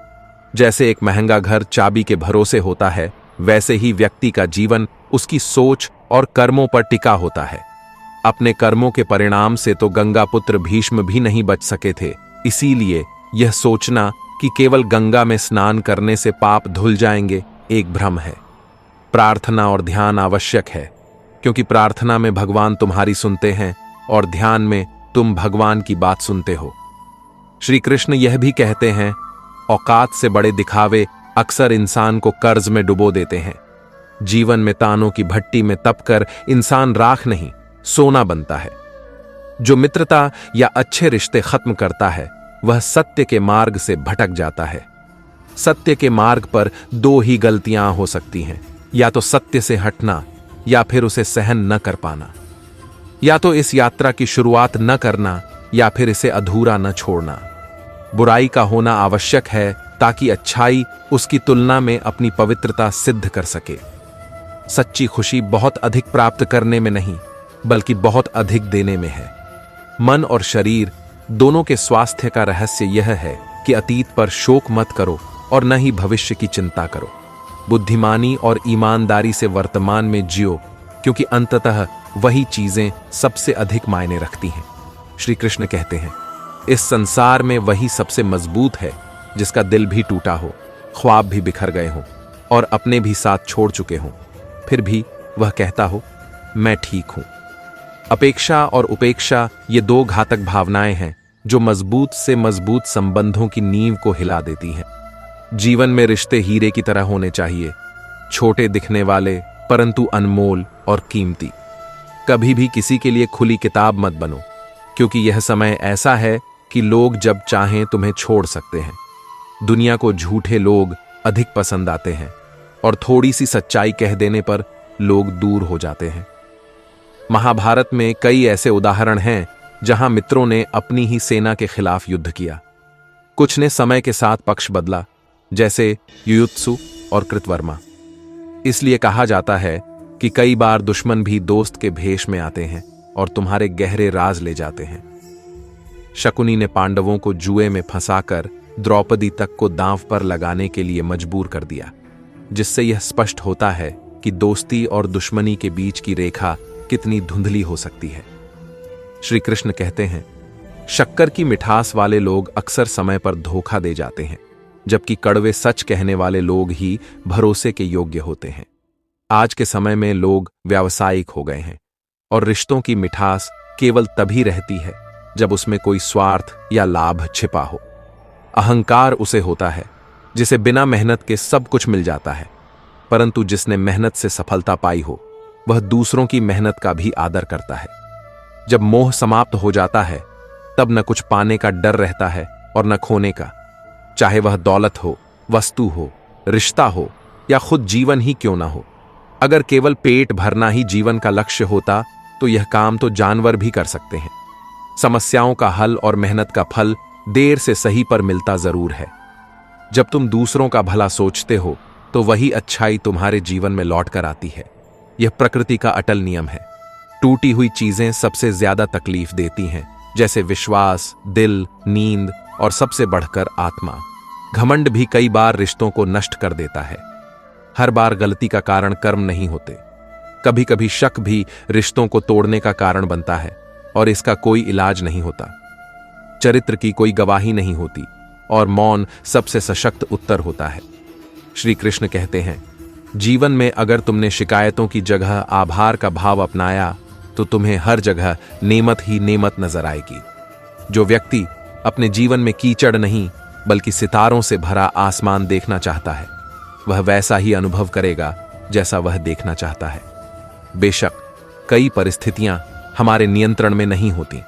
जैसे एक महंगा घर चाबी के भरोसे होता है, वैसे ही व्यक्ति का जीवन उसकी सोच और कर्मों पर टिका होता है। अपने कर्मों के परिणाम से तो गंगा पुत्र भीष्म भी नहीं बच सके थे। इसीलिए यह सोचना कि केवल गंगा में स्नान करने से पाप धुल जाएंगे एक भ्रम है। प्रार्थना और ध्यान आवश्यक है, क्योंकि प्रार्थना में भगवान तुम्हारी सुनते हैं और ध्यान में तुम भगवान की बात सुनते हो। श्री कृष्ण यह भी कहते हैं, औकात से बड़े दिखावे अक्सर इंसान को कर्ज में डुबो देते हैं। जीवन में तानों की भट्टी में तपकर इंसान राख नहीं, सोना बनता है। जो मित्रता या अच्छे रिश्ते खत्म करता है वह सत्य के मार्ग से भटक जाता है। सत्य के मार्ग पर दो ही गलतियां हो सकती हैं, या तो सत्य से हटना या फिर उसे सहन न कर पाना। या तो इस यात्रा की शुरुआत न करना या फिर इसे अधूरा न छोड़ना। बुराई का होना आवश्यक है ताकि अच्छाई उसकी तुलना में अपनी पवित्रता सिद्ध कर सके। सच्ची खुशी बहुत अधिक प्राप्त करने में नहीं, बल्कि बहुत अधिक देने में है। मन और शरीर दोनों के स्वास्थ्य का रहस्य यह है कि अतीत पर शोक मत करो और न ही भविष्य की चिंता करो। बुद्धिमानी और ईमानदारी से वर्तमान में जियो, क्योंकि अंततः वही चीजें सबसे अधिक मायने रखती हैं। श्री कृष्ण कहते हैं, इस संसार में वही सबसे मजबूत है जिसका दिल भी टूटा हो, ख्वाब भी बिखर गए हों और अपने भी साथ छोड़ चुके हों, फिर भी वह कहता हो, मैं ठीक हूं। अपेक्षा और उपेक्षा ये दो घातक भावनाएं हैं जो मजबूत से मजबूत संबंधों की नींव को हिला देती हैं। जीवन में रिश्ते हीरे की तरह होने चाहिए, छोटे दिखने वाले परंतु अनमोल और कीमती। कभी भी किसी के लिए खुली किताब मत बनो, क्योंकि यह समय ऐसा है कि लोग जब चाहें तुम्हें छोड़ सकते हैं। दुनिया को झूठे लोग अधिक पसंद आते हैं और थोड़ी सी सच्चाई कह देने पर लोग दूर हो जाते हैं। महाभारत में कई ऐसे उदाहरण हैं जहां मित्रों ने अपनी ही सेना के खिलाफ युद्ध किया। कुछ ने समय के साथ पक्ष बदला, जैसे युयुत्सु और कृतवर्मा। इसलिए कहा जाता है कि कई बार दुश्मन भी दोस्त के भेष में आते हैं और तुम्हारे गहरे राज ले जाते हैं। शकुनी ने पांडवों को जुए में फंसाकर द्रौपदी तक को दांव पर लगाने के लिए मजबूर कर दिया, जिससे यह स्पष्ट होता है कि दोस्ती और दुश्मनी के बीच की रेखा कितनी धुंधली हो सकती है। श्री कृष्ण कहते हैं, शक्कर की मिठास वाले लोग अक्सर समय पर धोखा दे जाते हैं, जबकि कड़वे सच कहने वाले लोग ही भरोसे के योग्य होते हैं। आज के समय में लोग व्यावसायिक हो गए हैं और रिश्तों की मिठास केवल तभी रहती है जब उसमें कोई स्वार्थ या लाभ छिपा हो। अहंकार उसे होता है जिसे बिना मेहनत के सब कुछ मिल जाता है, परंतु जिसने मेहनत से सफलता पाई हो वह दूसरों की मेहनत का भी आदर करता है। जब मोह समाप्त हो जाता है तब न कुछ पाने का डर रहता है और न खोने का, चाहे वह दौलत हो, वस्तु हो, रिश्ता हो या खुद जीवन ही क्यों ना हो। अगर केवल पेट भरना ही जीवन का लक्ष्य होता तो यह काम तो जानवर भी कर सकते हैं। समस्याओं का हल और मेहनत का फल देर से सही पर मिलता जरूर है। जब तुम दूसरों का भला सोचते हो तो वही अच्छाई तुम्हारे जीवन में लौट कर आती है। यह प्रकृति का अटल नियम है। टूटी हुई चीजें सबसे ज्यादा तकलीफ देती हैं, जैसे विश्वास, दिल, नींद और सबसे बढ़कर आत्मा। घमंड भी कई बार रिश्तों को नष्ट कर देता है। हर बार गलती का कारण कर्म नहीं होते। कभी कभी शक भी रिश्तों को तोड़ने का कारण बनता है और इसका कोई इलाज नहीं होता। चरित्र की कोई गवाही नहीं होती और मौन सबसे सशक्त उत्तर होता है। श्री कृष्ण कहते हैं, जीवन में अगर तुमने शिकायतों की जगह आभार का भाव अपनाया तो तुम्हें हर जगह नेमत ही नेमत नजर आएगी। जो व्यक्ति अपने जीवन में कीचड़ नहीं बल्कि सितारों से भरा आसमान देखना चाहता है, वह वैसा ही अनुभव करेगा जैसा वह देखना चाहता है। बेशक कई परिस्थितियां हमारे नियंत्रण में नहीं होती,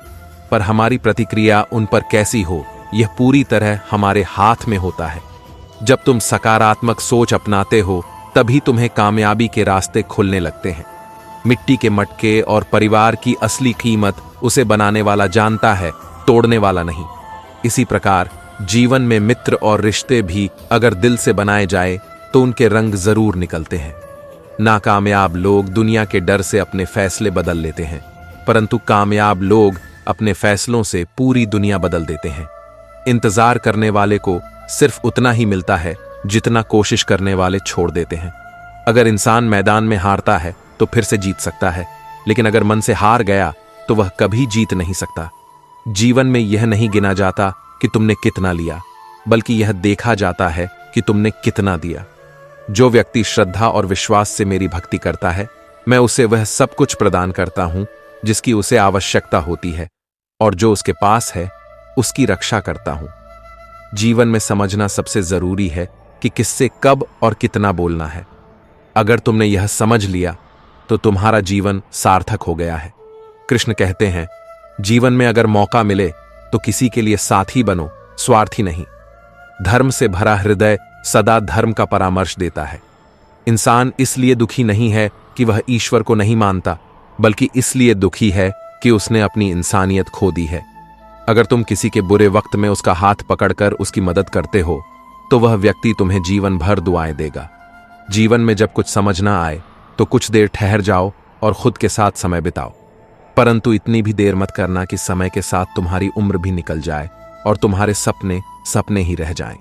पर हमारी प्रतिक्रिया उन पर कैसी हो यह पूरी तरह हमारे हाथ में होता है। जब तुम सकारात्मक सोच अपनाते हो तभी तुम्हें कामयाबी के रास्ते खुलने लगते हैं। मिट्टी के मटके और परिवार की असली कीमत उसे बनाने वाला जानता है, तोड़ने वाला नहीं। इसी प्रकार जीवन में मित्र और रिश्ते भी अगर दिल से बनाए जाए तो उनके रंग जरूर निकलते हैं। नाकामयाब लोग दुनिया के डर से अपने फैसले बदल लेते हैं, परंतु कामयाब लोग अपने फैसलों से पूरी दुनिया बदल देते हैं। इंतजार करने वाले को सिर्फ उतना ही मिलता है जितना कोशिश करने वाले छोड़ देते हैं। अगर इंसान मैदान में हारता है तो फिर से जीत सकता है, लेकिन अगर मन से हार गया तो वह कभी जीत नहीं सकता। जीवन में यह नहीं गिना जाता कि तुमने कितना लिया, बल्कि यह देखा जाता है कि तुमने कितना दिया। जो व्यक्ति श्रद्धा और विश्वास से मेरी भक्ति करता है, मैं उसे वह सब कुछ प्रदान करता हूं जिसकी उसे आवश्यकता होती है, और जो उसके पास है उसकी रक्षा करता हूं। जीवन में समझना सबसे जरूरी है कि किससे कब और कितना बोलना है। अगर तुमने यह समझ लिया तो तुम्हारा जीवन सार्थक हो गया है। कृष्ण कहते हैं, जीवन में अगर मौका मिले तो किसी के लिए साथी बनो, स्वार्थी नहीं। धर्म से भरा हृदय सदा धर्म का परामर्श देता है। इंसान इसलिए दुखी नहीं है कि वह ईश्वर को नहीं मानता, बल्कि इसलिए दुखी है कि उसने अपनी इंसानियत खो दी है। अगर तुम किसी के बुरे वक्त में उसका हाथ पकड़कर उसकी मदद करते हो तो वह व्यक्ति तुम्हें जीवन भर दुआएं देगा। जीवन में जब कुछ समझ ना आए तो कुछ देर ठहर जाओ और खुद के साथ समय बिताओ, परंतु इतनी भी देर मत करना कि समय के साथ तुम्हारी उम्र भी निकल जाए और तुम्हारे सपने सपने ही रह जाएं।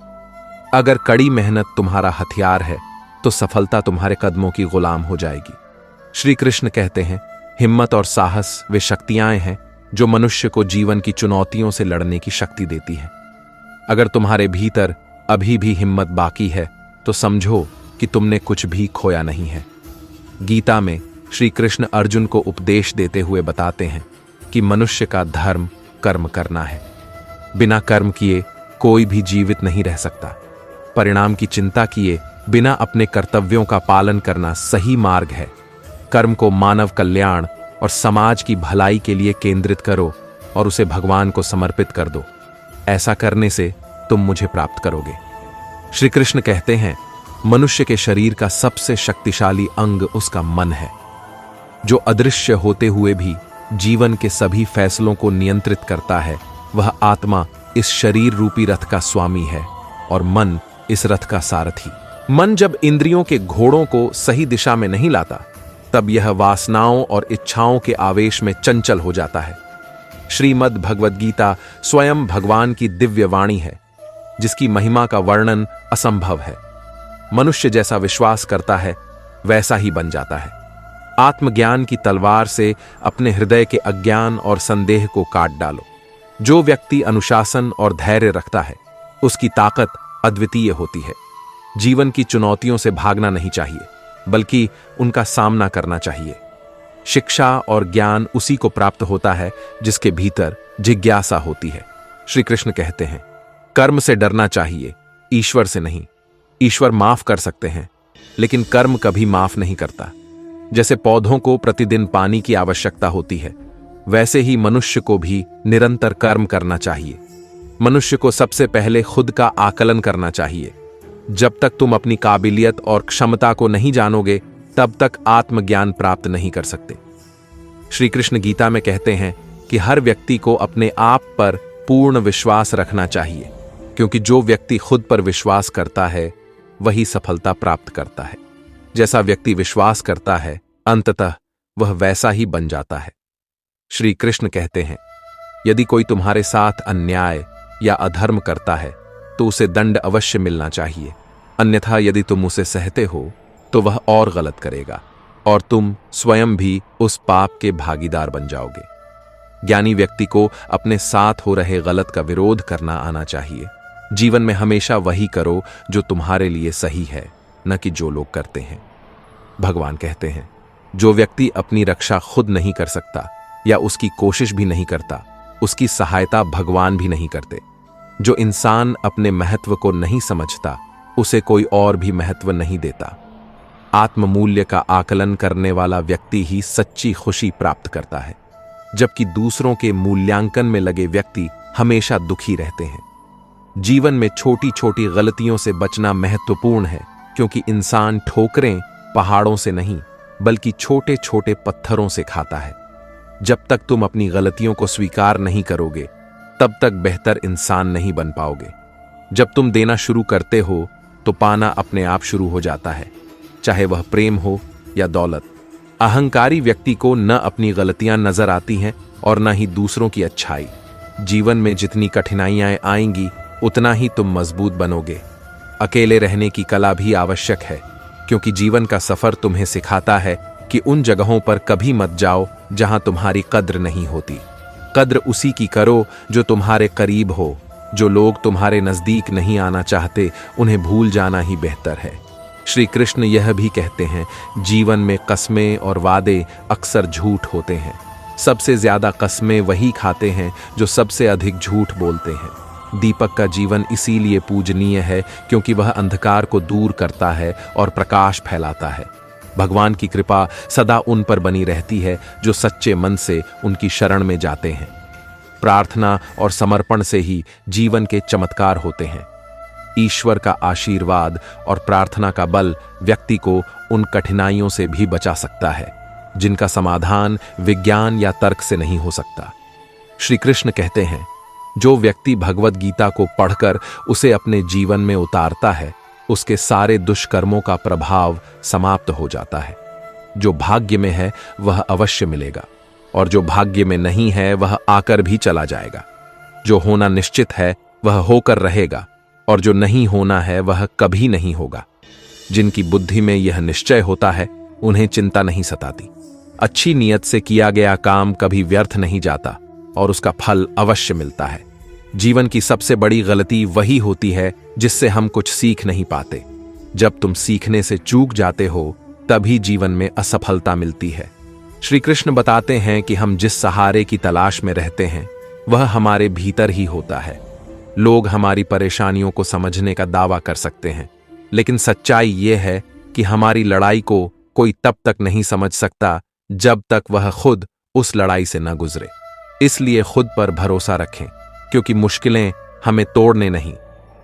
अगर कड़ी मेहनत तुम्हारा हथियार है तो सफलता तुम्हारे कदमों की गुलाम हो जाएगी। श्री कृष्ण कहते हैं, हिम्मत और साहस वे शक्तियां हैं जो मनुष्य को जीवन की चुनौतियों से लड़ने की शक्ति देती हैं। अगर तुम्हारे भीतर अभी भी हिम्मत बाकी है तो समझो कि तुमने कुछ भी खोया नहीं है। गीता में श्री कृष्ण अर्जुन को उपदेश देते हुए बताते हैं कि मनुष्य का धर्म कर्म करना है। बिना कर्म किए कोई भी जीवित नहीं रह सकता। परिणाम की चिंता किए बिना अपने कर्तव्यों का पालन करना सही मार्ग है। कर्म को मानव कल्याण और समाज की भलाई के लिए केंद्रित करो और उसे भगवान को समर्पित कर दो। ऐसा करने से तुम मुझे प्राप्त करोगे। श्री कृष्ण कहते हैं, मनुष्य के शरीर का सबसे शक्तिशाली अंग उसका मन है, जो अदृश्य होते हुए भी जीवन के सभी फैसलों को नियंत्रित करता है। वह आत्मा इस शरीर रूपी रथ का स्वामी है और मन इस रथ का सारथी। मन जब इंद्रियों के घोड़ों को सही दिशा में नहीं लाता, तब यह वासनाओं और इच्छाओं के आवेश में चंचल हो जाता है। श्रीमद् भगवद गीता स्वयं भगवान की दिव्य वाणी है, जिसकी महिमा का वर्णन असंभव है। मनुष्य जैसा विश्वास करता है वैसा ही बन जाता है। आत्मज्ञान की तलवार से अपने हृदय के अज्ञान और संदेह को काट डालो। जो व्यक्ति अनुशासन और धैर्य रखता है, उसकी ताकत अद्वितीय होती है। जीवन की चुनौतियों से भागना नहीं चाहिए, बल्कि उनका सामना करना चाहिए। शिक्षा और ज्ञान उसी को प्राप्त होता है जिसके भीतर जिज्ञासा होती है। श्री कृष्ण कहते हैं, कर्म से डरना चाहिए, ईश्वर से नहीं। ईश्वर माफ कर सकते हैं, लेकिन कर्म कभी माफ नहीं करता। जैसे पौधों को प्रतिदिन पानी की आवश्यकता होती है, वैसे ही मनुष्य को भी निरंतर कर्म करना चाहिए। मनुष्य को सबसे पहले खुद का आकलन करना चाहिए। जब तक तुम अपनी काबिलियत और क्षमता को नहीं जानोगे, तब तक आत्मज्ञान प्राप्त नहीं कर सकते। श्री कृष्ण गीता में कहते हैं कि हर व्यक्ति को अपने आप पर पूर्ण विश्वास रखना चाहिए, क्योंकि जो व्यक्ति खुद पर विश्वास करता है वही सफलता प्राप्त करता है। जैसा व्यक्ति विश्वास करता है, अंततः वह वैसा ही बन जाता है। श्री कृष्ण कहते हैं, यदि कोई तुम्हारे साथ अन्याय या अधर्म करता है तो उसे दंड अवश्य मिलना चाहिए, अन्यथा यदि तुम उसे सहते हो तो वह और गलत करेगा और तुम स्वयं भी उस पाप के भागीदार बन जाओगे। ज्ञानी व्यक्ति को अपने साथ हो रहे गलत का विरोध करना आना चाहिए। जीवन में हमेशा वही करो जो तुम्हारे लिए सही है, न कि जो लोग करते हैं। भगवान कहते हैं, जो व्यक्ति अपनी रक्षा खुद नहीं कर सकता या उसकी कोशिश भी नहीं करता, उसकी सहायता भगवान भी नहीं करते। जो इंसान अपने महत्व को नहीं समझता, उसे कोई और भी महत्व नहीं देता। आत्ममूल्य का आकलन करने वाला व्यक्ति ही सच्ची खुशी प्राप्त करता है, जबकि दूसरों के मूल्यांकन में लगे व्यक्ति हमेशा दुखी रहते हैं। जीवन में छोटी छोटी गलतियों से बचना महत्वपूर्ण है, क्योंकि इंसान ठोकरें पहाड़ों से नहीं बल्कि छोटे छोटे पत्थरों से खाता है। जब तक तुम अपनी गलतियों को स्वीकार नहीं करोगे, तब तक बेहतर इंसान नहीं बन पाओगे। जब तुम देना शुरू करते हो तो पाना अपने आप शुरू हो जाता है, चाहे वह प्रेम हो या दौलत। अहंकारी व्यक्ति को न अपनी गलतियां नजर आती हैं और न ही दूसरों की अच्छाई। जीवन में जितनी कठिनाइयां आएंगी, उतना ही तुम मजबूत बनोगे। अकेले रहने की कला भी आवश्यक है, क्योंकि जीवन का सफर तुम्हें सिखाता है कि उन जगहों पर कभी मत जाओ जहां तुम्हारी कद्र नहीं होती। कद्र उसी की करो जो तुम्हारे करीब हो। जो लोग तुम्हारे नजदीक नहीं आना चाहते, उन्हें भूल जाना ही बेहतर है। श्री कृष्ण यह भी कहते हैं, जीवन में कस्में और वादे अक्सर झूठ होते हैं। सबसे ज्यादा कस्में वही खाते हैं जो सबसे अधिक झूठ बोलते हैं। दीपक का जीवन इसीलिए पूजनीय है क्योंकि वह अंधकार को दूर करता है और प्रकाश फैलाता है। भगवान की कृपा सदा उन पर बनी रहती है जो सच्चे मन से उनकी शरण में जाते हैं। प्रार्थना और समर्पण से ही जीवन के चमत्कार होते हैं। ईश्वर का आशीर्वाद और प्रार्थना का बल व्यक्ति को उन कठिनाइयों से भी बचा सकता है जिनका समाधान विज्ञान या तर्क से नहीं हो सकता। श्री कृष्ण कहते हैं, जो व्यक्ति भगवद गीता को पढ़कर उसे अपने जीवन में उतारता है, उसके सारे दुष्कर्मों का प्रभाव समाप्त हो जाता है। जो भाग्य में है वह अवश्य मिलेगा, और जो भाग्य में नहीं है वह आकर भी चला जाएगा। जो होना निश्चित है वह होकर रहेगा, और जो नहीं होना है वह कभी नहीं होगा। जिनकी बुद्धि में यह निश्चय होता है, उन्हें चिंता नहीं सताती। अच्छी नीयत से किया गया काम कभी व्यर्थ नहीं जाता और उसका फल अवश्य मिलता है। जीवन की सबसे बड़ी गलती वही होती है जिससे हम कुछ सीख नहीं पाते। जब तुम सीखने से चूक जाते हो, तभी जीवन में असफलता मिलती है। श्री कृष्ण बताते हैं कि हम जिस सहारे की तलाश में रहते हैं, वह हमारे भीतर ही होता है। लोग हमारी परेशानियों को समझने का दावा कर सकते हैं, लेकिन सच्चाई यह है कि हमारी लड़ाई को कोई तब तक नहीं समझ सकता जब तक वह खुद उस लड़ाई से न गुजरे। इसलिए खुद पर भरोसा रखें, क्योंकि मुश्किलें हमें तोड़ने नहीं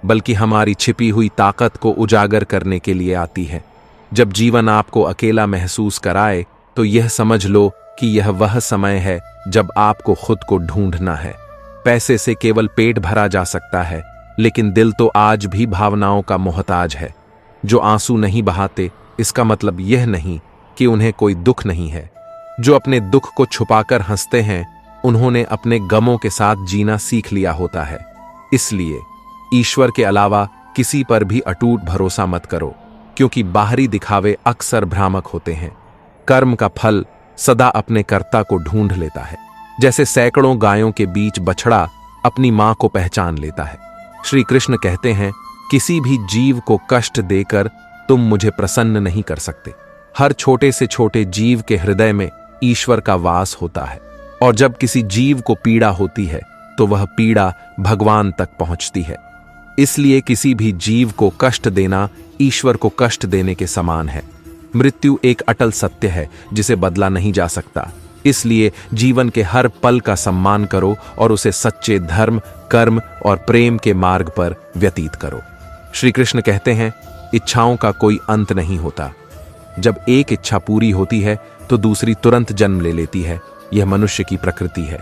बल्कि हमारी छिपी हुई ताकत को उजागर करने के लिए आती है। जब जीवन आपको अकेला महसूस कराए, तो यह समझ लो कि यह वह समय है जब आपको खुद को ढूंढना है। पैसे से केवल पेट भरा जा सकता है, लेकिन दिल तो आज भी भावनाओं का मोहताज है। जो आंसू नहीं बहाते, इसका मतलब यह नहीं कि उन्हें कोई दुख नहीं है। जो अपने दुख को छुपाकर हंसते हैं, उन्होंने अपने गमों के साथ जीना सीख लिया होता है। इसलिए ईश्वर के अलावा किसी पर भी अटूट भरोसा मत करो, क्योंकि बाहरी दिखावे अक्सर भ्रामक होते हैं। कर्म का फल सदा अपने कर्ता को ढूंढ लेता है। जैसे सैकड़ों गायों के बीच बछड़ा अपनी मां को पहचान लेता है। श्री कृष्ण कहते हैं, किसी भी जीव को कष्ट देकर तुम मुझे प्रसन्न नहीं कर सकते। हर छोटे से छोटे जीव के हृदय में ईश्वर का वास होता है, और जब किसी जीव को पीड़ा होती है तो वह पीड़ा भगवान तक पहुंचती है। इसलिए किसी भी जीव को कष्ट देना ईश्वर को कष्ट देने के समान है। मृत्यु एक अटल सत्य है जिसे बदला नहीं जा सकता। इसलिए जीवन के हर पल का सम्मान करो और उसे सच्चे धर्म, कर्म और प्रेम के मार्ग पर व्यतीत करो। श्री कृष्ण कहते हैं, इच्छाओं का कोई अंत नहीं होता। जब एक इच्छा पूरी होती है तो दूसरी तुरंत जन्म ले लेती है। यह मनुष्य की प्रकृति है।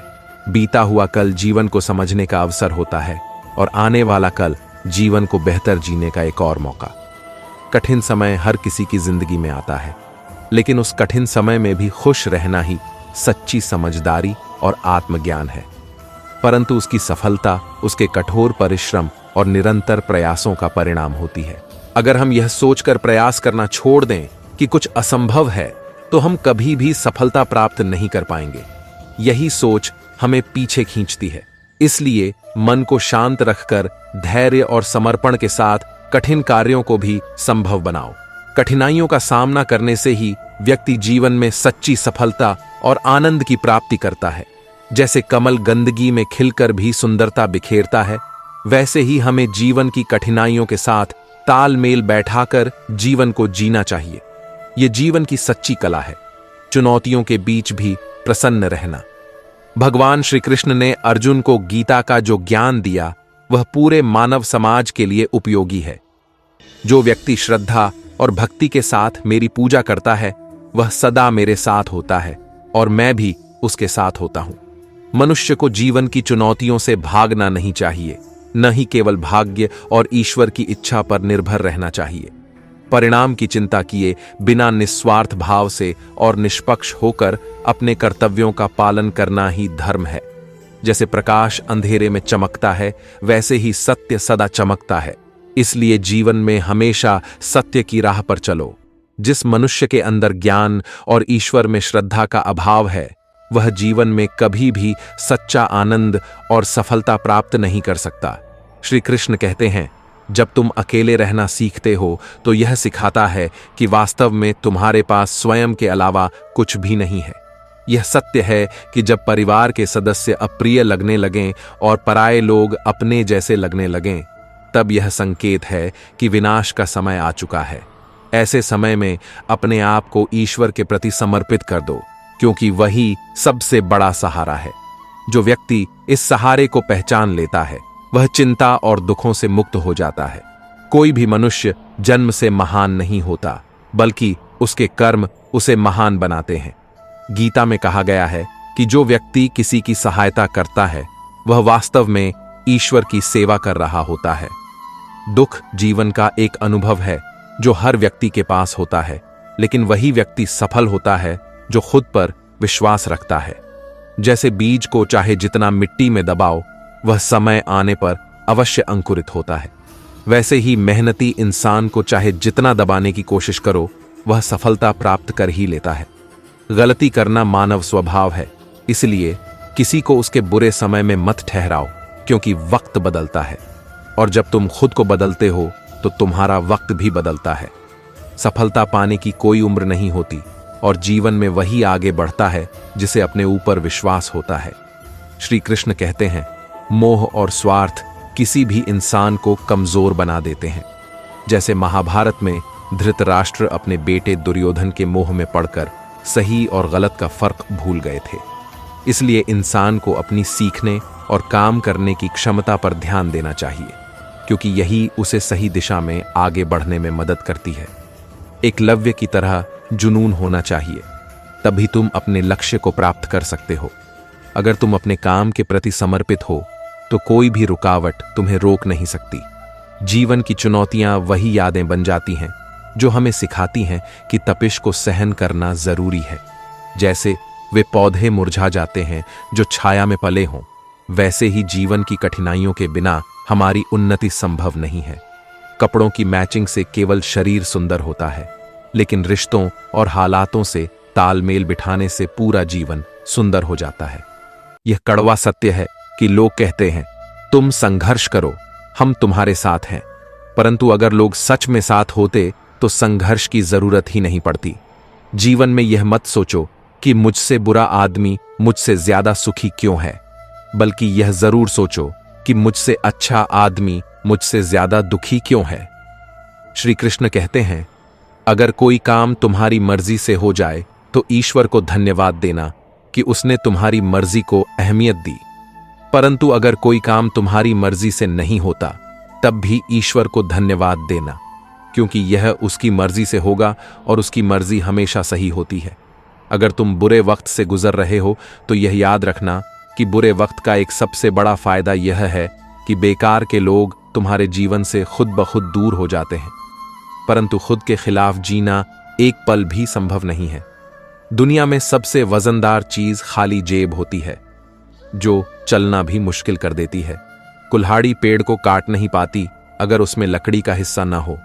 बीता हुआ कल जीवन को समझने का अवसर होता है, और आने वाला कल जीवन को बेहतर जीने का एक और मौका। कठिन समय हर किसी की जिंदगी में आता है, लेकिन उस कठिन समय में भी खुश रहना ही सच्ची समझदारी और आत्मज्ञान है। परंतु उसकी सफलता उसके कठोर परिश्रम और निरंतर प्रयासों का परिणाम होती है। अगर हम यह सोचकर प्रयास करना छोड़ दें कि कुछ असंभव है, तो हम कभी भी सफलता प्राप्त नहीं कर पाएंगे। यही सोच हमें पीछे खींचती है। इसलिए मन को शांत रखकर धैर्य और समर्पण के साथ कठिन कार्यों को भी संभव बनाओ। कठिनाइयों का सामना करने से ही व्यक्ति जीवन में सच्ची सफलता और आनंद की प्राप्ति करता है। जैसे कमल गंदगी में खिलकर भी सुंदरता बिखेरता है, वैसे ही हमें जीवन की कठिनाइयों के साथ तालमेल बैठाकर जीवन को जीना चाहिए। यह जीवन की सच्ची कला है, चुनौतियों के बीच भी प्रसन्न रहना। भगवान श्री कृष्ण ने अर्जुन को गीता का जो ज्ञान दिया, वह पूरे मानव समाज के लिए उपयोगी है। जो व्यक्ति श्रद्धा और भक्ति के साथ मेरी पूजा करता है, वह सदा मेरे साथ होता है और मैं भी उसके साथ होता हूं। मनुष्य को जीवन की चुनौतियों से भागना नहीं चाहिए, न ही केवल भाग्य और ईश्वर की इच्छा पर निर्भर रहना चाहिए। परिणाम की चिंता किए बिना निस्वार्थ भाव से और निष्पक्ष होकर अपने कर्तव्यों का पालन करना ही धर्म है। जैसे प्रकाश अंधेरे में चमकता है, वैसे ही सत्य सदा चमकता है। इसलिए जीवन में हमेशा सत्य की राह पर चलो। जिस मनुष्य के अंदर ज्ञान और ईश्वर में श्रद्धा का अभाव है, वह जीवन में कभी भी सच्चा आनंद और सफलता प्राप्त नहीं कर सकता। श्री कृष्ण कहते हैं, जब तुम अकेले रहना सीखते हो तो यह सिखाता है कि वास्तव में तुम्हारे पास स्वयं के अलावा कुछ भी नहीं है। यह सत्य है कि जब परिवार के सदस्य अप्रिय लगने लगें और पराये लोग अपने जैसे लगने लगें, तब यह संकेत है कि विनाश का समय आ चुका है। ऐसे समय में अपने आप को ईश्वर के प्रति समर्पित कर दो, क्योंकि वही सबसे बड़ा सहारा है। जो व्यक्ति इस सहारे को पहचान लेता है, वह चिंता और दुखों से मुक्त हो जाता है। कोई भी मनुष्य जन्म से महान नहीं होता, बल्कि उसके कर्म उसे महान बनाते हैं। गीता में कहा गया है कि जो व्यक्ति किसी की सहायता करता है, वह वास्तव में ईश्वर की सेवा कर रहा होता है। दुख जीवन का एक अनुभव है जो हर व्यक्ति के पास होता है, लेकिन वही व्यक्ति सफल होता है जो खुद पर विश्वास रखता है। जैसे बीज को चाहे जितना मिट्टी में दबाओ, वह समय आने पर अवश्य अंकुरित होता है, वैसे ही मेहनती इंसान को चाहे जितना दबाने की कोशिश करो, वह सफलता प्राप्त कर ही लेता है। गलती करना मानव स्वभाव है, इसलिए किसी को उसके बुरे समय में मत ठहराओ, क्योंकि वक्त बदलता है और जब तुम खुद को बदलते हो तो तुम्हारा वक्त भी बदलता है। सफलता पाने की कोई उम्र नहीं होती और जीवन में वही आगे बढ़ता है जिसे अपने ऊपर विश्वास होता है। श्री कृष्ण कहते हैं, मोह और स्वार्थ किसी भी इंसान को कमजोर बना देते हैं। जैसे महाभारत में धृतराष्ट्र अपने बेटे दुर्योधन के मोह में पड़कर सही और गलत का फर्क भूल गए थे। इसलिए इंसान को अपनी सीखने और काम करने की क्षमता पर ध्यान देना चाहिए, क्योंकि यही उसे सही दिशा में आगे बढ़ने में मदद करती है। एकलव्य की तरह जुनून होना चाहिए, तभी तुम अपने लक्ष्य को प्राप्त कर सकते हो। अगर तुम अपने काम के प्रति समर्पित हो तो कोई भी रुकावट तुम्हें रोक नहीं सकती। जीवन की चुनौतियां वही यादें बन जाती हैं जो हमें सिखाती हैं कि तपिश को सहन करना जरूरी है। जैसे वे पौधे मुरझा जाते हैं जो छाया में पले हों, वैसे ही जीवन की कठिनाइयों के बिना हमारी उन्नति संभव नहीं है। कपड़ों की मैचिंग से केवल शरीर सुंदर होता है, लेकिन रिश्तों और हालातों से तालमेल बिठाने से पूरा जीवन सुंदर हो जाता है। यह कड़वा सत्य है कि लोग कहते हैं, तुम संघर्ष करो, हम तुम्हारे साथ हैं, परंतु अगर लोग सच में साथ होते तो संघर्ष की जरूरत ही नहीं पड़ती। जीवन में यह मत सोचो कि मुझसे बुरा आदमी मुझसे ज्यादा सुखी क्यों है, बल्कि यह जरूर सोचो कि मुझसे अच्छा आदमी मुझसे ज्यादा दुखी क्यों है। श्री कृष्ण कहते हैं, अगर कोई काम तुम्हारी मर्जी से हो जाए तो ईश्वर को धन्यवाद देना कि उसने तुम्हारी मर्जी को अहमियत दी, परंतु अगर कोई काम तुम्हारी मर्जी से नहीं होता तब भी ईश्वर को धन्यवाद देना, क्योंकि यह उसकी मर्जी से होगा और उसकी मर्जी हमेशा सही होती है। अगर तुम बुरे वक्त से गुजर रहे हो तो यह याद रखना कि बुरे वक्त का एक सबसे बड़ा फायदा यह है कि बेकार के लोग तुम्हारे जीवन से खुद ब खुद दूर हो जाते हैं, परंतु खुद के खिलाफ जीना एक पल भी संभव नहीं है। दुनिया में सबसे वजनदार चीज खाली जेब होती है, जो चलना भी मुश्किल कर देती है। कुल्हाड़ी पेड़ को काट नहीं पाती अगर उसमें लकड़ी का हिस्सा न हो।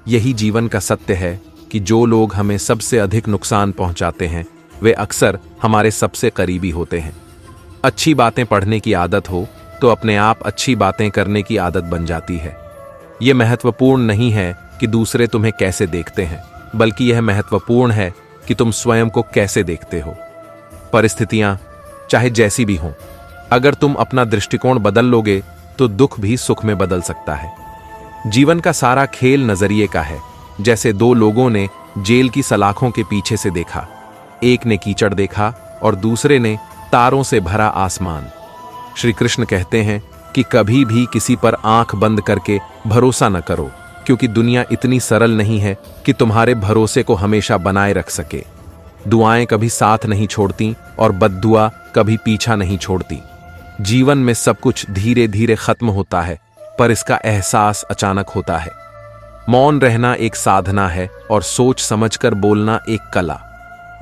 यही जीवन का सत्य है कि जो लोग हमें सबसे अधिक नुकसान पहुंचाते हैं वे अक्सर हमारे सबसे करीबी होते हैं। अच्छी बातें पढ़ने की आदत हो तो अपने आप अच्छी बातें करने की आदत बन जाती है। यह महत्वपूर्ण नहीं है कि दूसरे तुम्हें कैसे देखते हैं, बल्कि यह महत्वपूर्ण है कि तुम स्वयं को कैसे देखते हो। परिस्थितियां चाहे जैसी भी हों, अगर तुम अपना दृष्टिकोण बदल लोगे तो दुख भी सुख में बदल सकता है। जीवन का सारा खेल नजरिए का है। जैसे दो लोगों ने जेल की सलाखों के पीछे से देखा, एक ने कीचड़ देखा और दूसरे ने तारों से भरा आसमान। श्री कृष्ण कहते हैं कि कभी भी किसी पर आंख बंद करके भरोसा न करो, क्योंकि दुनिया इतनी सरल नहीं है कि तुम्हारे भरोसे को हमेशा बनाए रख सके। दुआएं कभी साथ नहीं छोड़ती और बद्दुआ कभी पीछा नहीं छोड़ती। जीवन में सब कुछ धीरे धीरे खत्म होता है, पर इसका एहसास अचानक होता है। मौन रहना एक साधना है और सोच समझकर बोलना एक कला।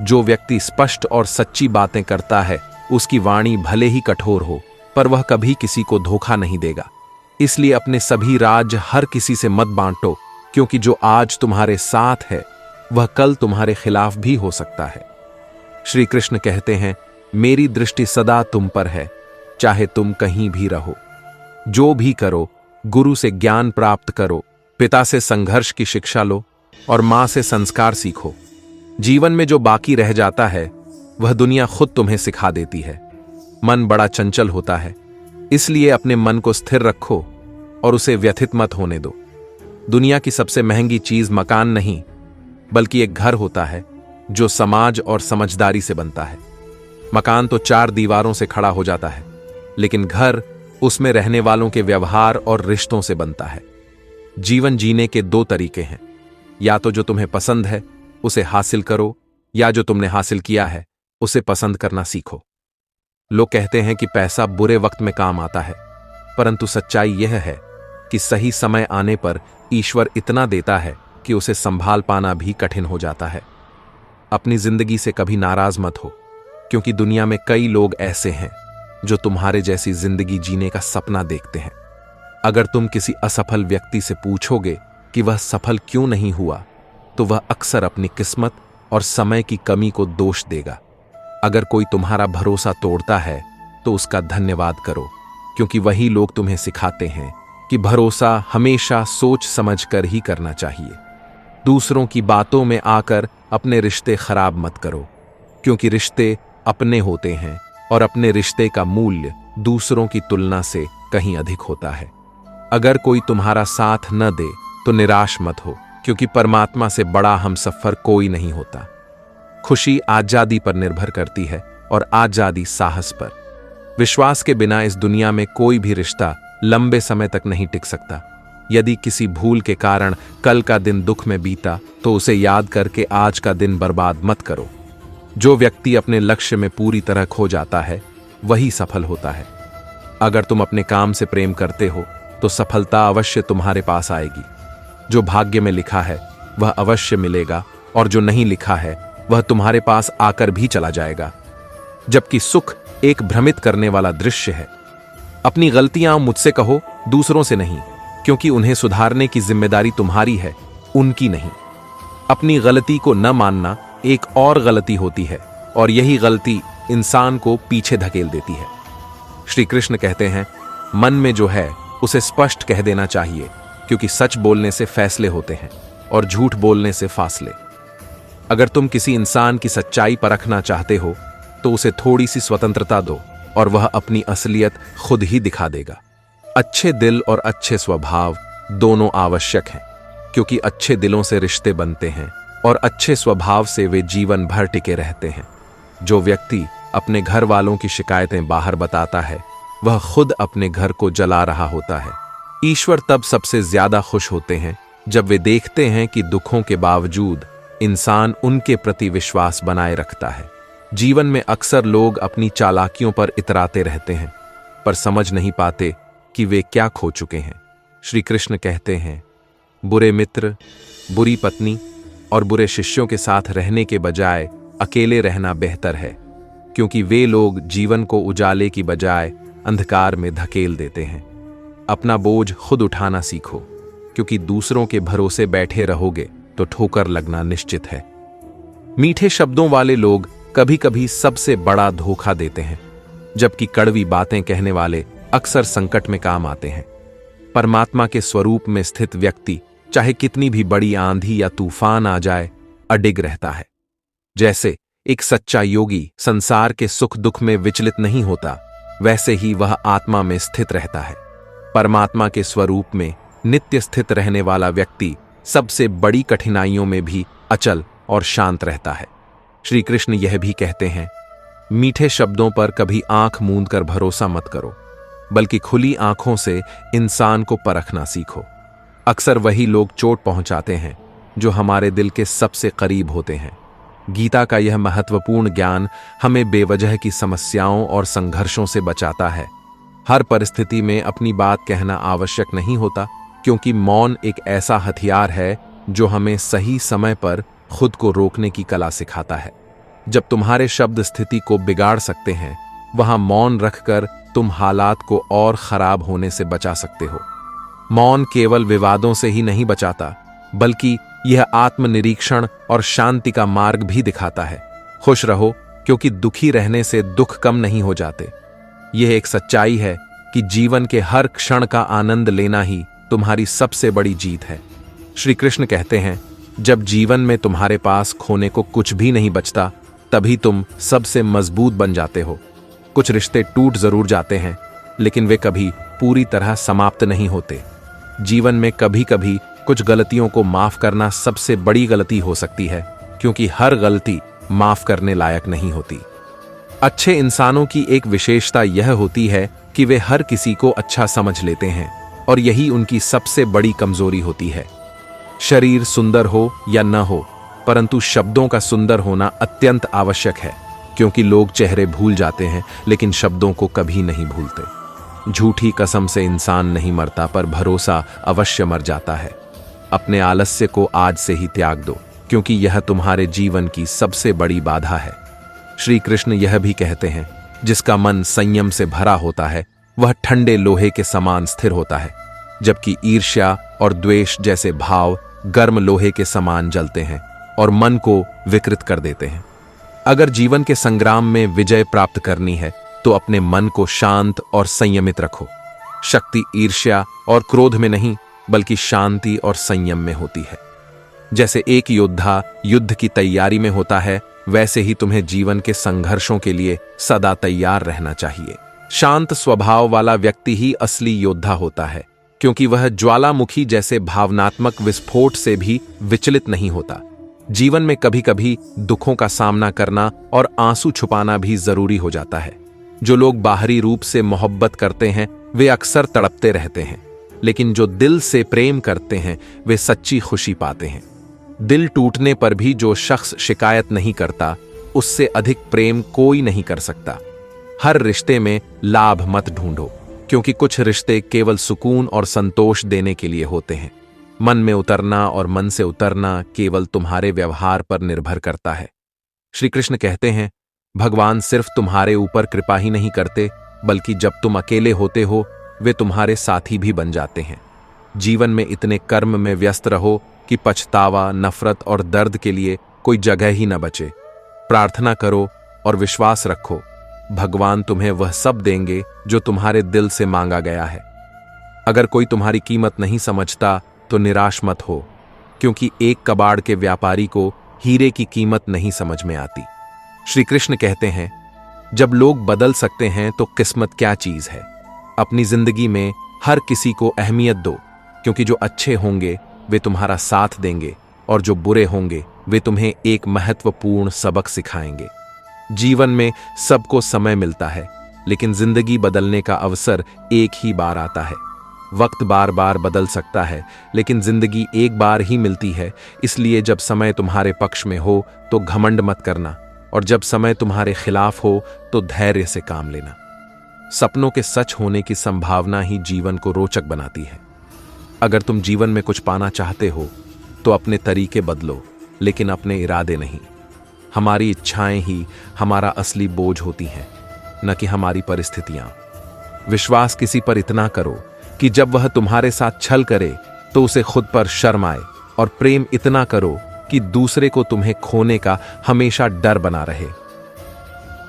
जो व्यक्ति स्पष्ट और सच्ची बातें करता है, उसकी वाणी भले ही कठोर हो, पर वह कभी किसी को धोखा नहीं देगा। इसलिए अपने सभी राज हर किसी से मत बांटो, क्योंकि जो आज तुम्हारे साथ है वह कल तुम्हारे खिलाफ भी हो सकता है। श्री कृष्ण कहते हैं, मेरी दृष्टि सदा तुम पर है, चाहे तुम कहीं भी रहो। जो भी करो, गुरु से ज्ञान प्राप्त करो, पिता से संघर्ष की शिक्षा लो और मां से संस्कार सीखो। जीवन में जो बाकी रह जाता है वह दुनिया खुद तुम्हें सिखा देती है। मन बड़ा चंचल होता है, इसलिए अपने मन को स्थिर रखो और उसे व्यथित मत होने दो। दुनिया की सबसे महंगी चीज मकान नहीं, बल्कि एक घर होता है जो समाज और समझदारी से बनता है। मकान तो चार दीवारों से खड़ा हो जाता है, लेकिन घर उसमें रहने वालों के व्यवहार और रिश्तों से बनता है। जीवन जीने के दो तरीके हैं, या तो जो तुम्हें पसंद है उसे हासिल करो, या जो तुमने हासिल किया है उसे पसंद करना सीखो। लोग कहते हैं कि पैसा बुरे वक्त में काम आता है, परंतु सच्चाई यह है कि सही समय आने पर ईश्वर इतना देता है कि उसे संभाल पाना भी कठिन हो जाता है। अपनी जिंदगी से कभी नाराज मत हो, क्योंकि दुनिया में कई लोग ऐसे हैं जो तुम्हारे जैसी जिंदगी जीने का सपना देखते हैं। अगर तुम किसी असफल व्यक्ति से पूछोगे कि वह सफल क्यों नहीं हुआ, तो वह अक्सर अपनी किस्मत और समय की कमी को दोष देगा। अगर कोई तुम्हारा भरोसा तोड़ता है तो उसका धन्यवाद करो, क्योंकि वही लोग तुम्हें सिखाते हैं कि भरोसा हमेशा सोच समझकर ही करना चाहिए। दूसरों की बातों में आकर अपने रिश्ते खराब मत करो, क्योंकि रिश्ते अपने होते हैं और अपने रिश्ते का मूल्य दूसरों की तुलना से कहीं अधिक होता है। अगर कोई तुम्हारा साथ न दे तो निराश मत हो, क्योंकि परमात्मा से बड़ा हमसफर कोई नहीं होता। खुशी आजादी पर निर्भर करती है और आजादी साहस पर। विश्वास के बिना इस दुनिया में कोई भी रिश्ता लंबे समय तक नहीं टिक सकता। यदि किसी भूल के कारण कल का दिन दुख में बीता तो उसे याद करके आज का दिन बर्बाद मत करो। जो व्यक्ति अपने लक्ष्य में पूरी तरह खो जाता है वही सफल होता है। अगर तुम अपने काम से प्रेम करते हो तो सफलता अवश्य तुम्हारे पास आएगी। जो भाग्य में लिखा है वह अवश्य मिलेगा, और जो नहीं लिखा है वह तुम्हारे पास आकर भी चला जाएगा। जबकि सुख एक भ्रमित करने वाला दृश्य है। अपनी गलतियां मुझसे कहो, दूसरों से नहीं, क्योंकि उन्हें सुधारने की जिम्मेदारी तुम्हारी है, उनकी नहीं। अपनी गलती को न मानना एक और गलती होती है, और यही गलती इंसान को पीछे धकेल देती है। श्री कृष्ण कहते हैं, मन में जो है उसे स्पष्ट कह देना चाहिए, क्योंकि सच बोलने से फैसले होते हैं और झूठ बोलने से फासले। अगर तुम किसी इंसान की सच्चाई परखना चाहते हो तो उसे थोड़ी सी स्वतंत्रता दो और वह अपनी असलियत खुद ही दिखा देगा। अच्छे दिल और अच्छे स्वभाव दोनों आवश्यक हैं, क्योंकि अच्छे दिलों से रिश्ते बनते हैं और अच्छे स्वभाव से वे जीवन भर टिके रहते हैं। जो व्यक्ति अपने घर वालों की शिकायतें बाहर बताता है वह खुद अपने घर को जला रहा होता है। ईश्वर तब सबसे ज्यादा खुश होते हैं जब वे देखते हैं कि दुखों के बावजूद इंसान उनके प्रति विश्वास बनाए रखता है। जीवन में अक्सर लोग अपनी चालाकियों पर इतराते रहते हैं, पर समझ नहीं पाते कि वे क्या खो चुके हैं। श्री कृष्ण कहते हैं, बुरे मित्र, बुरी पत्नी और बुरे शिष्यों के साथ रहने के बजाय अकेले रहना बेहतर है, क्योंकि वे लोग जीवन को उजाले की बजाय अंधकार में धकेल देते हैं। अपना बोझ खुद उठाना सीखो, क्योंकि दूसरों के भरोसे बैठे रहोगे तो ठोकर लगना निश्चित है। मीठे शब्दों वाले लोग कभी कभी सबसे बड़ा धोखा देते हैं, जबकि कड़वी बातें कहने वाले अक्सर संकट में काम आते हैं। परमात्मा के स्वरूप में स्थित व्यक्ति चाहे कितनी भी बड़ी आंधी या तूफान आ जाए, अडिग रहता है। जैसे एक सच्चा योगी संसार के सुख दुख में विचलित नहीं होता, वैसे ही वह आत्मा में स्थित रहता है। परमात्मा के स्वरूप में नित्य स्थित रहने वाला व्यक्ति सबसे बड़ी कठिनाइयों में भी अचल और शांत रहता है। श्री कृष्ण यह भी कहते हैं, मीठे शब्दों पर कभी आंख मूंद कर भरोसा मत करो, बल्कि खुली आंखों से इंसान को परखना सीखो। अक्सर वही लोग चोट पहुंचाते हैं जो हमारे दिल के सबसे करीब होते हैं। गीता का यह महत्वपूर्ण ज्ञान हमें बेवजह की समस्याओं और संघर्षों से बचाता है। हर परिस्थिति में अपनी बात कहना आवश्यक नहीं होता, क्योंकि मौन एक ऐसा हथियार है जो हमें सही समय पर खुद को रोकने की कला सिखाता है। जब तुम्हारे शब्द स्थिति को बिगाड़ सकते हैं, वहां मौन रखकर तुम हालात को और खराब होने से बचा सकते हो। मौन केवल विवादों से ही नहीं बचाता, बल्कि यह आत्मनिरीक्षण और शांति का मार्ग भी दिखाता है। खुश रहो, क्योंकि दुखी रहने से दुख कम नहीं हो जाते। यह एक सच्चाई है कि जीवन के हर क्षण का आनंद लेना ही तुम्हारी सबसे बड़ी जीत है। श्री कृष्ण कहते हैं, जब जीवन में तुम्हारे पास खोने को कुछ भी नहीं बचता, तभी तुम सबसे मजबूत बन जाते हो। कुछ रिश्ते टूट जरूर जाते हैं, लेकिन वे कभी पूरी तरह समाप्त नहीं होते। जीवन में कभी कभी कुछ गलतियों को माफ करना सबसे बड़ी गलती हो सकती है, क्योंकि हर गलती माफ करने लायक नहीं होती। अच्छे इंसानों की एक विशेषता यह होती है कि वे हर किसी को अच्छा समझ लेते हैं, और यही उनकी सबसे बड़ी कमजोरी होती है। शरीर सुंदर हो या न हो, परंतु शब्दों का सुंदर होना अत्यंत आवश्यक है, क्योंकि लोग चेहरे भूल जाते हैं लेकिन शब्दों को कभी नहीं भूलते। झूठी कसम से इंसान नहीं मरता, पर भरोसा अवश्य मर जाता है। अपने आलस्य को आज से ही त्याग दो, क्योंकि यह तुम्हारे जीवन की सबसे बड़ी बाधा है। श्री कृष्ण यह भी कहते हैं, जिसका मन संयम से भरा होता है वह ठंडे लोहे के समान स्थिर होता है, जबकि ईर्ष्या और द्वेष जैसे भाव गर्म लोहे के समान जलते हैं और मन को विकृत कर देते हैं। अगर जीवन के संग्राम में विजय प्राप्त करनी है तो अपने मन को शांत और संयमित रखो। शक्ति ईर्ष्या और क्रोध में नहीं, बल्कि शांति और संयम में होती है। जैसे एक योद्धा युद्ध की तैयारी में होता है, वैसे ही तुम्हें जीवन के संघर्षों के लिए सदा तैयार रहना चाहिए। शांत स्वभाव वाला व्यक्ति ही असली योद्धा होता है, क्योंकि वह ज्वालामुखी जैसे भावनात्मक विस्फोट से भी विचलित नहीं होता। जीवन में कभी कभी दुखों का सामना करना और आंसू छुपाना भी जरूरी हो जाता है। जो लोग बाहरी रूप से मोहब्बत करते हैं वे अक्सर तड़पते रहते हैं, लेकिन जो दिल से प्रेम करते हैं वे सच्ची खुशी पाते हैं। दिल टूटने पर भी जो शख्स शिकायत नहीं करता, उससे अधिक प्रेम कोई नहीं कर सकता। हर रिश्ते में लाभ मत ढूंढो, क्योंकि कुछ रिश्ते केवल सुकून और संतोष देने के लिए होते हैं। मन में उतरना और मन से उतरना केवल तुम्हारे व्यवहार पर निर्भर करता है। श्री कृष्ण कहते हैं, भगवान सिर्फ तुम्हारे ऊपर कृपा ही नहीं करते, बल्कि जब तुम अकेले होते हो वे तुम्हारे साथी भी बन जाते हैं। जीवन में इतने कर्म में व्यस्त रहो कि पछतावा, नफरत और दर्द के लिए कोई जगह ही न बचे। प्रार्थना करो और विश्वास रखो, भगवान तुम्हें वह सब देंगे जो तुम्हारे दिल से मांगा गया है। अगर कोई तुम्हारी कीमत नहीं समझता तो निराश मत हो, क्योंकि एक कबाड़ के व्यापारी को हीरे की कीमत नहीं समझ में आती। श्री कृष्ण कहते हैं, जब लोग बदल सकते हैं तो किस्मत क्या चीज है। अपनी जिंदगी में हर किसी को अहमियत दो, क्योंकि जो अच्छे होंगे वे तुम्हारा साथ देंगे और जो बुरे होंगे वे तुम्हें एक महत्वपूर्ण सबक सिखाएंगे। जीवन में सबको समय मिलता है, लेकिन जिंदगी बदलने का अवसर एक ही बार आता है। वक्त बार बार बदल सकता है, लेकिन जिंदगी एक बार ही मिलती है। इसलिए जब समय तुम्हारे पक्ष में हो तो घमंड मत करना, और जब समय तुम्हारे खिलाफ हो तो धैर्य से काम लेना। सपनों के सच होने की संभावना ही जीवन को रोचक बनाती है। अगर तुम जीवन में कुछ पाना चाहते हो तो अपने तरीके बदलो, लेकिन अपने इरादे नहीं। हमारी इच्छाएं ही हमारा असली बोझ होती हैं, न कि हमारी परिस्थितियां। विश्वास किसी पर इतना करो कि जब वह तुम्हारे साथ छल करे तो उसे खुद पर शर्म आए, और प्रेम इतना करो कि दूसरे को तुम्हें खोने का हमेशा डर बना रहे।